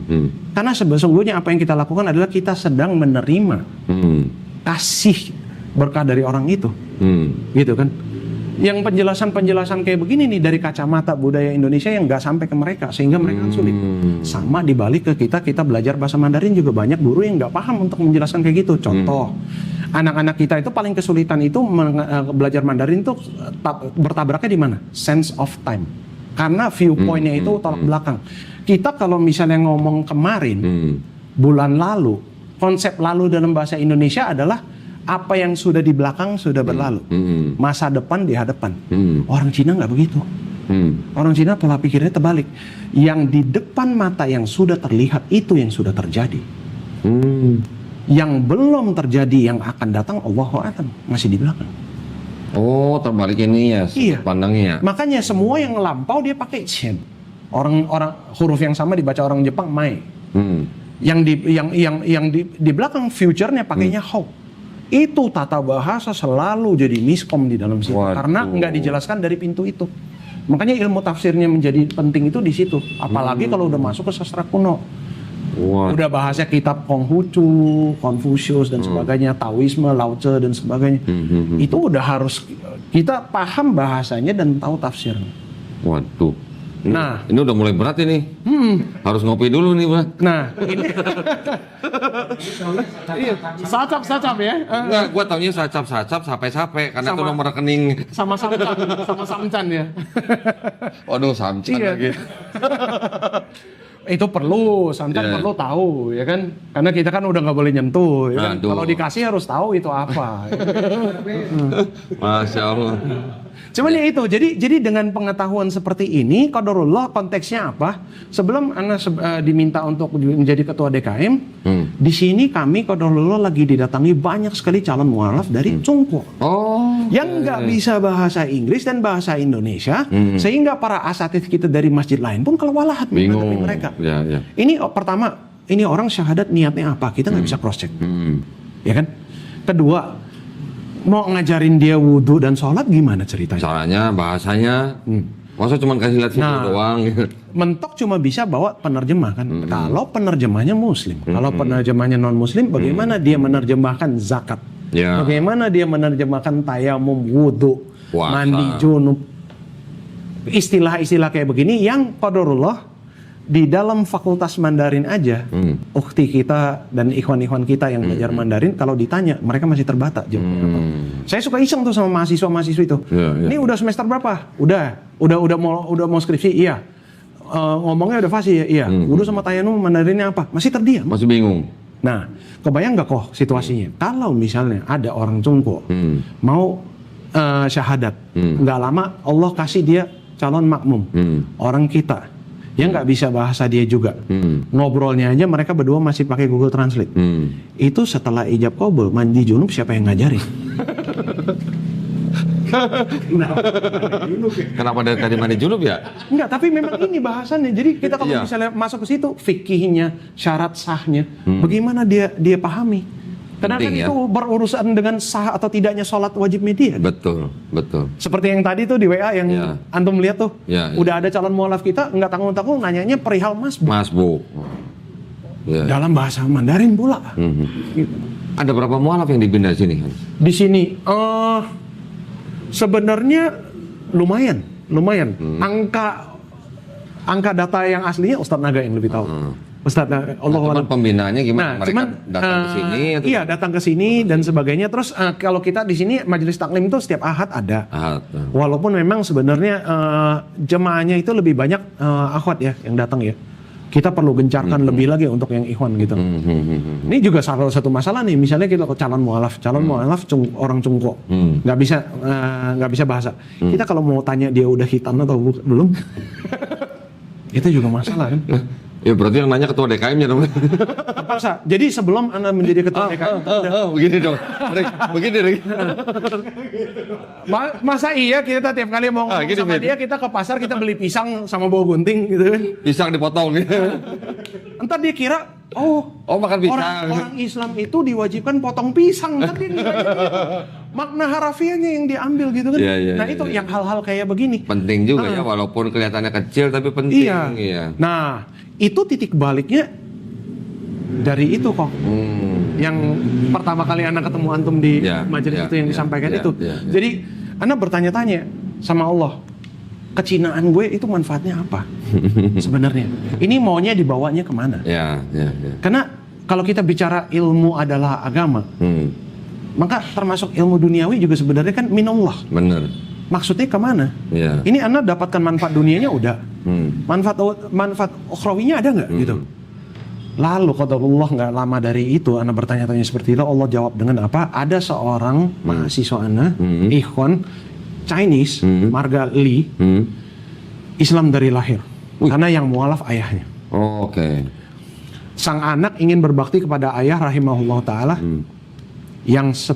Karena sesungguhnya apa yang kita lakukan adalah kita sedang menerima kasih berkah dari orang itu. Gitu kan. Yang penjelasan-penjelasan kayak begini nih dari kacamata budaya Indonesia yang nggak sampai ke mereka sehingga mereka sulit. Sama dibalik ke kita belajar bahasa Mandarin juga banyak guru yang nggak paham untuk menjelaskan kayak gitu. Contoh, anak-anak kita itu paling kesulitan itu belajar Mandarin itu bertabraknya di mana? Sense of time. Karena viewpointnya itu tolak belakang. Kita kalau misalnya ngomong kemarin, bulan lalu, konsep lalu dalam bahasa Indonesia adalah apa yang sudah di belakang sudah berlalu, masa depan di hadapan. Orang Cina nggak begitu. Orang Cina pola pikirnya terbalik. Yang di depan mata yang sudah terlihat itu yang sudah terjadi. Yang belum terjadi yang akan datang Allahu a'lam masih di belakang. Oh, terbalik ini ya, pandangnya. Makanya semua yang lampau dia pakai chen. Orang huruf yang sama dibaca orang Jepang mai. Yang di belakang future-nya pakainya hou. Itu tata bahasa selalu jadi miskom di dalam situ. Karena nggak dijelaskan dari pintu itu. Makanya ilmu tafsirnya menjadi penting itu di situ. Apalagi kalau udah masuk ke sastra kuno. Udah bahasnya kitab Konghucu, Confucius dan sebagainya, Taoisme, Lao Tse dan sebagainya. Itu udah harus kita paham bahasanya dan tahu tafsirnya. Waduh. Nah, ini udah mulai berat ini. Harus ngopi dulu nih, Bang. Nah, ini sacap ya. Enggak, gua taunya sacap sampai karena itu nomor rekening sama samcan ya. Waduh, samcan lagi. Itu perlu, samcan perlu tahu ya kan, karena kita kan udah nggak boleh nyentuh ya kan? Kalau dikasih harus tahu itu apa. Masya Allah. Cuman ya itu, jadi dengan pengetahuan seperti ini, qadarullah konteksnya apa? Sebelum Ana diminta untuk menjadi ketua DKM, di sini kami qadarullah lagi didatangi banyak sekali calon mualaf dari Cungko. Yang nggak bisa bahasa Inggris dan bahasa Indonesia, sehingga para asatidz kita dari masjid lain pun kewalahan menghadapi mereka. Ini pertama, ini orang syahadat niatnya apa? Kita nggak bisa cross check, ya kan? Kedua, mau ngajarin dia wudhu dan sholat gimana ceritanya? Caranya, bahasanya, masa cuma kasih lihat video doang? Mentok cuma bisa bawa penerjemah kan. Kalau penerjemahnya Muslim, kalau penerjemahnya non Muslim, bagaimana dia menerjemahkan zakat? Bagaimana dia menerjemahkan tayamum, wudhu, mandi junub? Istilah-istilah kayak begini yang qadarullah di dalam fakultas Mandarin aja, ukhti kita dan ikhwan-ikhwan kita yang belajar Mandarin, kalau ditanya mereka masih terbata. Saya suka iseng tuh sama mahasiswa-mahasiswa itu. Ini udah semester berapa? Udah mau skripsi? Iya. Ngomongnya udah fasih ya? Iya. Wudhu sama tayamum Mandarinnya apa? Masih terdiam. Masih bingung. Nah, kebayang nggak kok situasinya? Kalau misalnya ada orang Cungko mau syahadat, nggak lama Allah kasih dia calon makmum, orang kita yang nggak bisa bahasa dia juga, ngobrolnya aja mereka berdua masih pakai Google Translate. Itu setelah ijab qabul mandi junub siapa yang ngajarin? Kenapa dari tadi mandi junub ya? Enggak, tapi memang ini bahasannya. Jadi kita kalau misalnya masuk ke situ, fikihnya, syarat sahnya, bagaimana dia pahami? Karena kan itu berurusan dengan sah atau tidaknya sholat wajib media. Betul. Seperti yang tadi tuh di WA yang antum lihat tuh, udah ada calon mualaf kita nggak tanggung-tanggung nanyanya perihal masbuk. Dalam bahasa Mandarin pula. Gitu. Ada berapa mualaf yang dibina di sini? Di sini, sebenarnya lumayan. Angka data yang aslinya Ustadz Naga yang lebih tahu. Ustadz, pembinaannya gimana? Mereka datang ke sini? Iya, datang ke sini dan sebagainya. Terus kalau kita di sini majelis taklim itu setiap ahad ada. Walaupun memang sebenarnya jemaahnya itu lebih banyak akhwat ya yang datang ya. Kita perlu gencarkan lebih lagi untuk yang ikhwan gitu. Ini juga salah satu masalah nih. Misalnya kita ke calon mualaf orang Cungko, nggak bisa bahasa. Kita kalau mau tanya dia udah hitam atau belum, itu juga masalah kan. Ya berarti yang nanya ketua DKM-nya dong. Terpaksa. Jadi sebelum Anda menjadi ketua DKM, begini dong. Begini. Masa iya kita tiap kali mau ngomong sama dia, kita ke pasar kita beli pisang sama bau gunting gitu kan. Pisang dipotong gitu. Entar dia kira, makan pisang. Orang Islam itu diwajibkan potong pisang. Entar dia kira makna harafiahnya yang diambil gitu kan. Nah itu yang hal-hal kayak begini. Penting juga ya, walaupun kelihatannya kecil tapi penting. Iya. Nah, itu titik baliknya dari itu kok. Yang pertama kali Anda ketemu antum di majelis itu yang disampaikan itu. Jadi Anda bertanya-tanya sama Allah, kecinaan gue itu manfaatnya apa sebenarnya? Ini maunya dibawanya kemana? Karena kalau kita bicara ilmu adalah agama, maka termasuk ilmu duniawi juga sebenarnya kan minallah. Bener. Maksudnya kemana? Ini Anda dapatkan manfaat dunianya udah, manfaat ukhrawinya ada nggak gitu? Lalu qadarullah nggak lama dari itu Anda bertanya-tanya seperti itu, Allah jawab dengan apa? Ada seorang mahasiswa Anda, ikhwan Chinese, marga Li, Islam dari lahir, karena yang mualaf ayahnya. Sang anak ingin berbakti kepada ayah rahimahullah taala. Yang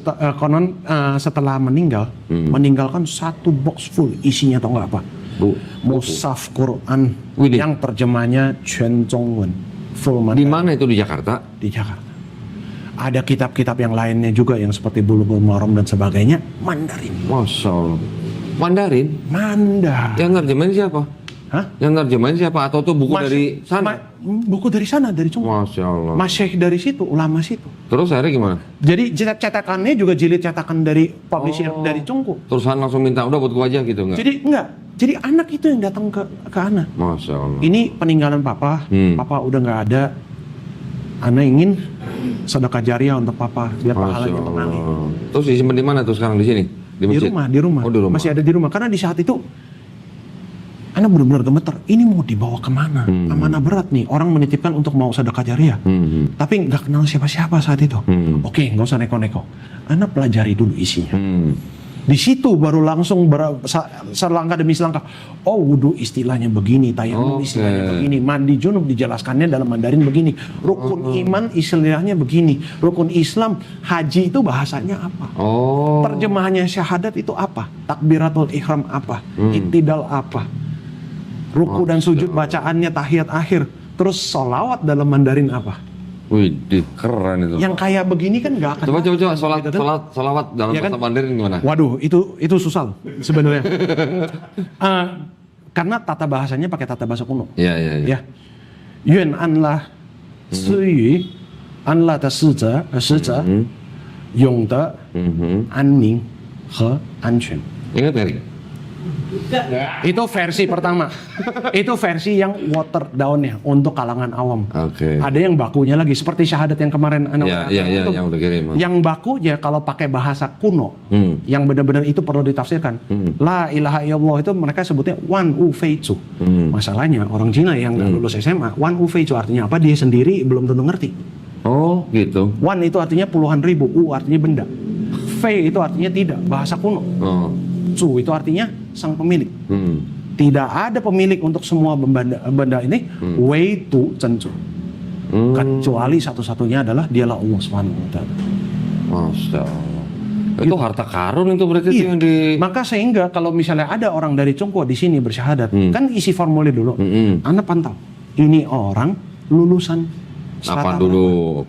setelah meninggalkan satu box full isinya tau nggak apa? Mushaf Quran yang terjemahnya Chuan Zhongwen full Mandarin. Di mana itu di Jakarta? Di Jakarta. Ada kitab-kitab yang lainnya juga yang seperti Bulughul Maram dan sebagainya Mandarin. Masya Allah. Mandarin? Yang nerjemahin siapa? Yang nerjemahin siapa? Atau itu buku dari sana? Buku dari sana, dari Cungko. Masya Allah. Masyayikh dari situ, ulama situ. Terus akhirnya gimana? Jadi cetakannya juga jilid cetakan dari publisher dari Cungko. Terus Han langsung minta, udah buat gua aja gitu enggak? Jadi enggak. Jadi anak itu yang datang ke Ana. Masya Allah. Ini peninggalan papa. Papa udah nggak ada. Ana ingin sedekah jariah untuk papa biar pahalanya mengalir. Terus disimpan di mana tuh sekarang di sini? Di rumah. Di rumah. Masih ada di rumah. Karena di saat itu Ana benar-benar gemeter. Ini mau dibawa kemana? Amanah berat nih. Orang menitipkan untuk mau sedekah jariah. Tapi nggak kenal siapa-siapa saat itu. Oke, nggak usah neko-neko. Ana pelajari dulu isinya. Di situ baru langsung selangkah demi selangkah. Oh, wudhu istilahnya begini, tayamum istilahnya begini, mandi junub dijelaskannya dalam Mandarin begini, rukun iman istilahnya begini, rukun Islam, haji itu bahasanya apa? Terjemahannya syahadat itu apa? Takbiratul ihram apa? Iktidal apa? Ruku dan sujud bacaannya tahiyat akhir. Terus sholawat dalam Mandarin apa? Wih, keren itu. Yang kayak begini kan nggak akan. Coba sholawat dalam ya kan? bahasa Mandarin gimana? Waduh, itu susah loh sebenarnya. Karena tata bahasanya pakai tata bahasa kuno. Iya. Ya. Yuan an la suyu an la de shi zhe yong de an ning he an quan. Ingat nggak? Itu versi pertama. Itu versi yang water down-nya untuk kalangan awam. Ada yang bakunya lagi seperti syahadat yang kemarin Iya, yang udah kirim. Yang bakunya kalau pakai bahasa kuno, yang benar-benar itu perlu ditafsirkan. La ilaha illallah itu mereka sebutnya wan u fei zu. Masalahnya orang Cina yang nggak lulus SMA, wan u fei zu artinya apa? Dia sendiri belum tentu ngerti. Oh, gitu. Wan itu artinya puluhan ribu, u artinya benda. Fei itu artinya tidak, bahasa kuno. Zu itu artinya sang pemilik. Tidak ada pemilik untuk semua benda ini. Wei tu cencu. Kecuali satu-satunya adalah dialah Allah Subhanahu wa taala. Masya Allah. Itu harta karun itu berarti yang Maka sehingga kalau misalnya ada orang dari Tiongkok di sini bersyahadat, kan isi formulir dulu. Anda pantau. Ini orang lulusan apa dulu?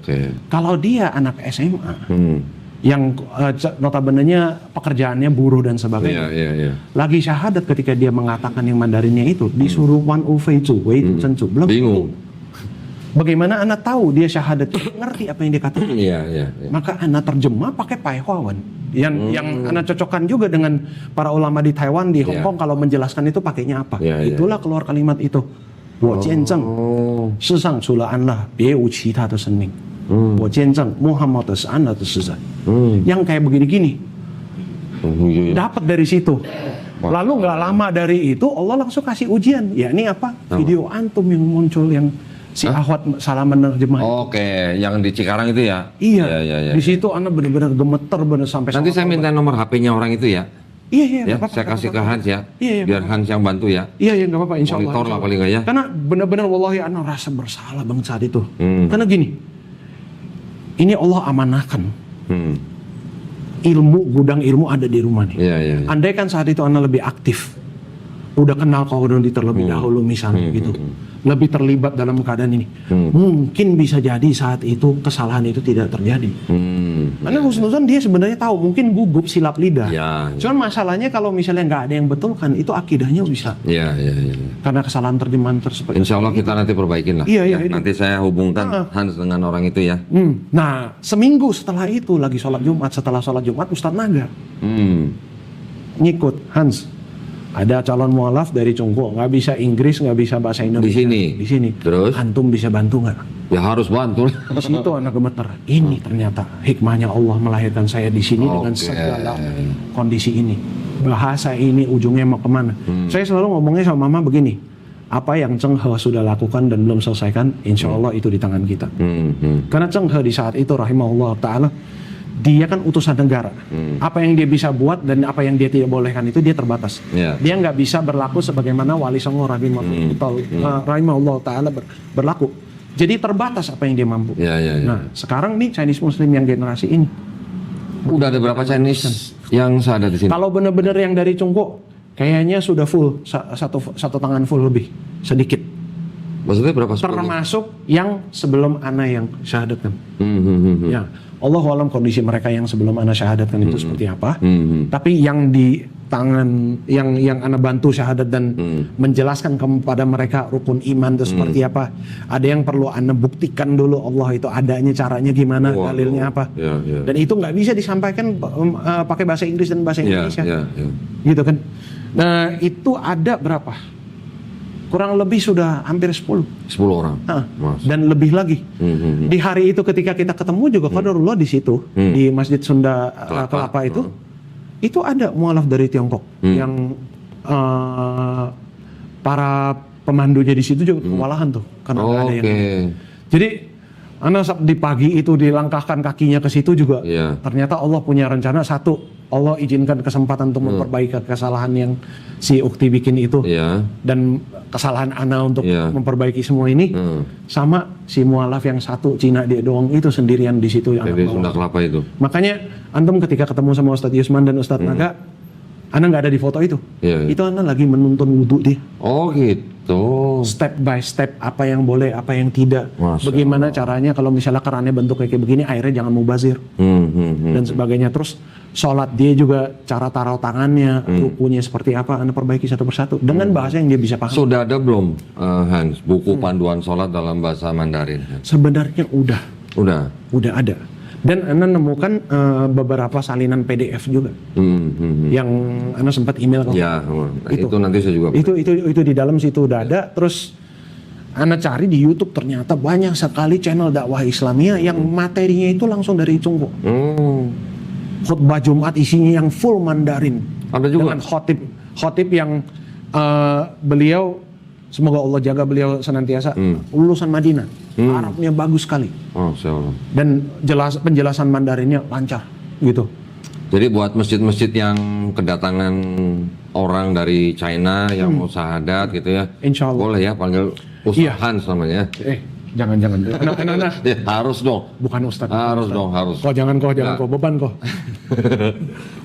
Kalau dia anak SMA, yang notabene-nya pekerjaannya buruh dan sebagainya. Lagi syahadat ketika dia mengatakan yang Mandarinnya itu disuruh wan u fei zu wei tu chen zu. Bingung. Bagaimana Anda tahu dia syahadat? Ngerti apa yang dia katakan? Maka Anda terjemah pakai Pai Huawan. Yang Anda cocokkan juga dengan para ulama di Taiwan, di Hong Kong kalau menjelaskan itu pakainya apa. Itulah keluar kalimat itu. Wo jianzheng shi shang chu le an le bie wu qi ta de shen ming. Wo jianzheng Muhammad是安乐的使者. Yang kayak begini-gini. Dapat dari situ. Lalu nggak lama dari itu Allah langsung kasih ujian. Ya ini apa? Video antum yang muncul yang si Ahwat salah menerjemah. Yang di Cikarang itu ya? Iya. Di situ Anda benar-benar gemeter benar sampai. Nanti saya minta nomor HP-nya orang itu ya. Iya, saya kasih ke Hans ya. Biar Hans yang bantu ya. Iya, nggak apa-apa, insya Allah. Monitor lah paling nggak ya. Karena benar-benar wallahi Anda rasa bersalah banget saat itu. Karena gini, ini Allah amanahkan. Gudang ilmu ada di rumah nih. Andai kan saat itu Anda lebih aktif, udah kenal Qaulun terlebih dahulu misalnya gitu, lebih terlibat dalam keadaan ini, mungkin bisa jadi saat itu kesalahan itu tidak terjadi. Karena husnuzon dia sebenarnya tahu, mungkin gugup silap lidah. Cuman masalahnya kalau misalnya nggak ada yang betulkan, itu akidahnya bisa. Karena kesalahan terjemahan tersebut. Insya Allah kita nanti perbaikin lah. Nanti saya hubungkan Hans dengan orang itu ya. Nah, seminggu setelah itu lagi sholat Jumat, setelah sholat Jumat Ustadz Naga ngikut Hans. Ada calon mualaf dari Tiongkok, nggak bisa Inggris, nggak bisa bahasa Indonesia. Di sini. Terus? Antum bisa bantu nggak? Ya harus bantu. Di situ anak gemeter. Ini ternyata hikmahnya Allah melahirkan saya di sini dengan segala kondisi ini. Bahasa ini ujungnya mau kemana? Saya selalu ngomongnya sama Mama begini. Apa yang Cheng He sudah lakukan dan belum selesaikan, insya Allah itu di tangan kita. Karena Cheng He di saat itu rahimahullah ta'ala, dia kan utusan negara. Apa yang dia bisa buat dan apa yang dia tidak bolehkan itu dia terbatas. Dia nggak bisa berlaku sebagaimana Wali Songo rahimahullah ta'ala berlaku. Jadi terbatas apa yang dia mampu. Nah, sekarang nih Chinese Muslim yang generasi ini. Udah ada berapa Chinese yang ada di sini? Kalau benar-benar yang dari Tiongkok, kayaknya sudah full, satu tangan full lebih, sedikit. Maksudnya berapa? Termasuk yang sebelum ana yang syahadatkan. Ya, Allah alam kondisi mereka yang sebelum ana syahadatkan itu seperti apa. Tapi yang di tangan yang ana bantu syahadat dan menjelaskan kepada mereka rukun iman itu seperti apa. Ada yang perlu ana buktikan dulu Allah itu adanya, caranya gimana, dalilnya apa. Dan itu nggak bisa disampaikan pakai bahasa Inggris dan bahasa Indonesia. Gitu kan. Nah, itu ada berapa? Kurang lebih sudah hampir 10 orang. Dan lebih lagi. Di hari itu ketika kita ketemu juga qadarullah di situ di Masjid Sunda Kelapa itu ada mualaf dari Tiongkok yang para pemandunya di situ juga kewalahan tuh karena ada yang. Jadi di pagi itu dilangkahkan kakinya ke situ juga. Ternyata Allah punya rencana satu, Allah izinkan kesempatan untuk memperbaiki kesalahan yang si ukti bikin itu, dan kesalahan ana untuk memperbaiki semua ini, sama si mualaf yang satu Cina dia doang itu sendirian di situ yang dari Sunda Kelapa itu. Makanya antum ketika ketemu sama Ustadz Yusman dan Ustadz Naga, ana nggak ada di foto itu. Itu ana lagi menuntun wudhu dia. Oh gitu. Step by step apa yang boleh, apa yang tidak. Bagaimana caranya kalau misalnya kerannya bentuknya kayak begini, airnya jangan mubazir dan sebagainya. Terus sholat dia juga cara taruh tangannya, rukunya seperti apa, Anda perbaiki satu persatu dengan bahasa yang dia bisa paham. Sudah ada belum Hans buku panduan sholat dalam bahasa Mandarin? Sebenarnya udah ada. Dan Anda nemukan beberapa salinan PDF juga yang Anda sempat email ke itu nanti saya juga itu di dalam situ udah ada. Terus Anda cari di YouTube, ternyata banyak sekali channel dakwah Islamiyah yang materinya itu langsung dari Cungko. Khutbah Jumat isinya yang full Mandarin. Ada juga dengan khotib yang beliau, semoga Allah jaga beliau senantiasa, lulusan Madinah. Arabnya bagus sekali. Dan penjelasan Mandarinnya lancar gitu. Jadi buat masjid-masjid yang kedatangan orang dari China yang mau syahadat gitu ya, Insya Allah boleh ya panggil Ustaz Hans namanya. Jangan. Harus dong. Bukan Ustaz. Harus. Kok jangan beban kok.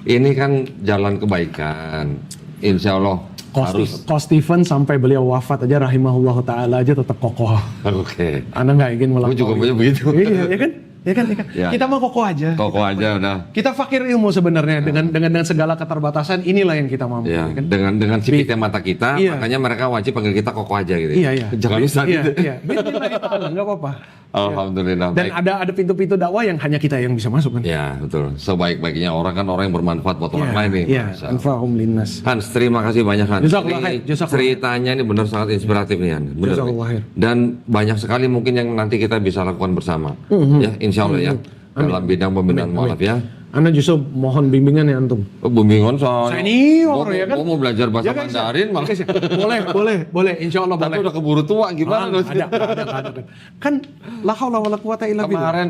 Ini kan jalan kebaikan. Insya Allah. Ko Stephen sampai beliau wafat aja rahimahullah ta'ala aja tetap kokoh. Oke. Anda nggak ingin melakukan. Aku juga punya begitu. Iya kan? Kita mau kokoh aja. Kokoh aja udah. Kita fakir ilmu sebenarnya dengan segala keterbatasan, inilah yang kita mampu. Ya, kan? Dengan sipitnya mata kita, makanya mereka wajib panggil kita kokoh aja gitu. Iya. Jangan bisa gitu. Iya. Nggak apa-apa. Alhamdulillah. Dan ada pintu-pintu dakwah yang hanya kita yang bisa masuk kan. Ya betul. Sebaik-baiknya orang kan orang yang bermanfaat buat orang lain nih. Iya. Anfa'hum linnas. Hans, terima kasih banyak Hans. Ceritanya ini benar sangat inspiratif nih Hans. Benar. Dan banyak sekali mungkin yang nanti kita bisa lakukan bersama. Ya, insya Allah ya. Dalam bidang pembinaan mualaf ya. Anda justru mohon bimbingan ya antum. Bimbingan soal senior ya kan. Mau belajar bahasa Mandarin malah. Boleh. Insya Allah boleh. Tapi udah keburu tua gimana? Ada. Kan la haula wala quwata illa billah.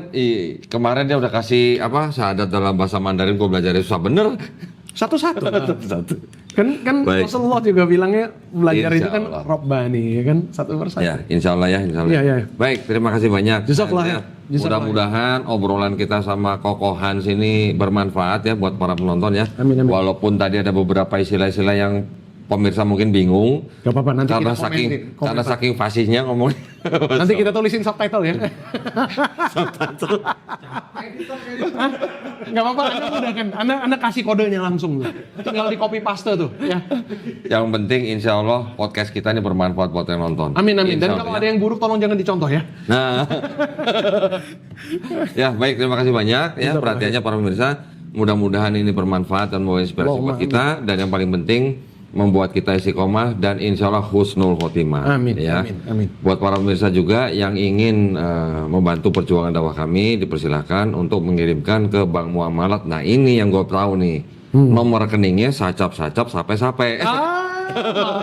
Kemarin dia udah kasih syahadat dalam bahasa Mandarin, gua belajar susah bener. Satu-satu. Kan Rasulullah juga bilangnya belajar itu kan Rabbani ya kan, satu persatu. Ya, insya Allah ya. Ya. Baik, terima kasih banyak. Jazakallah. Mudah-mudahan obrolan kita sama Koko Hans ini bermanfaat ya buat para penonton ya. Amin. Walaupun tadi ada beberapa istilah-istilah yang pemirsa mungkin bingung. Gak apa-apa, nanti karena kita saking fasihnya ngomong. Nanti kita tulisin subtitle ya. Gak apa-apa, Anda mudah kan. Anda kasih kodenya langsung tuh. Tinggal di copy paste tuh ya. Yang penting insya Allah podcast kita ini bermanfaat buat yang nonton. Amin. Dan kalau ada yang buruk tolong jangan dicontoh ya. Nah. Ya baik, terima kasih banyak ya perhatiannya para pemirsa. Mudah-mudahan ini bermanfaat dan membawa inspirasi buat kita. Dan yang paling penting membuat kita istiqomah dan insya Allah husnul khotimah. Amin. Buat para pemirsa juga yang ingin membantu perjuangan dakwah kami, dipersilahkan untuk mengirimkan ke Bank Muamalat. Nah ini yang gue tahu nih, nomor rekeningnya sacap sampai.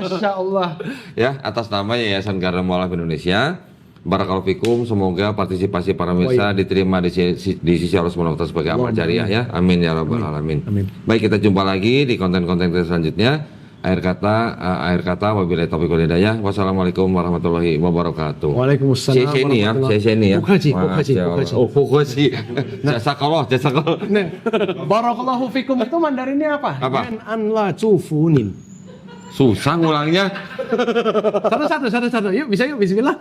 Masya Allah. Ya, atas nama Yayasan Garda Mualaf Indonesia. Barakallahu fikum, semoga partisipasi para pemirsa diterima di sisi Allah Subhanahu wa taala sebagai amal jariah ya. Amin ya rabbal alamin. Baik, kita jumpa lagi di konten-konten selanjutnya. Akhir kata wabillahi taufiq wal hidayah. Wassalamualaikum warahmatullahi wabarakatuh. Waalaikumsalam. Saya Bukaji. Fukaji. Jazakallah. Barakallahu fikum itu Mandarinnya apa? Apa? An la tufunin. Susah ngulangnya. Satu. Yuk, bisa yuk, bismillah.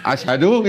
Asyhadu.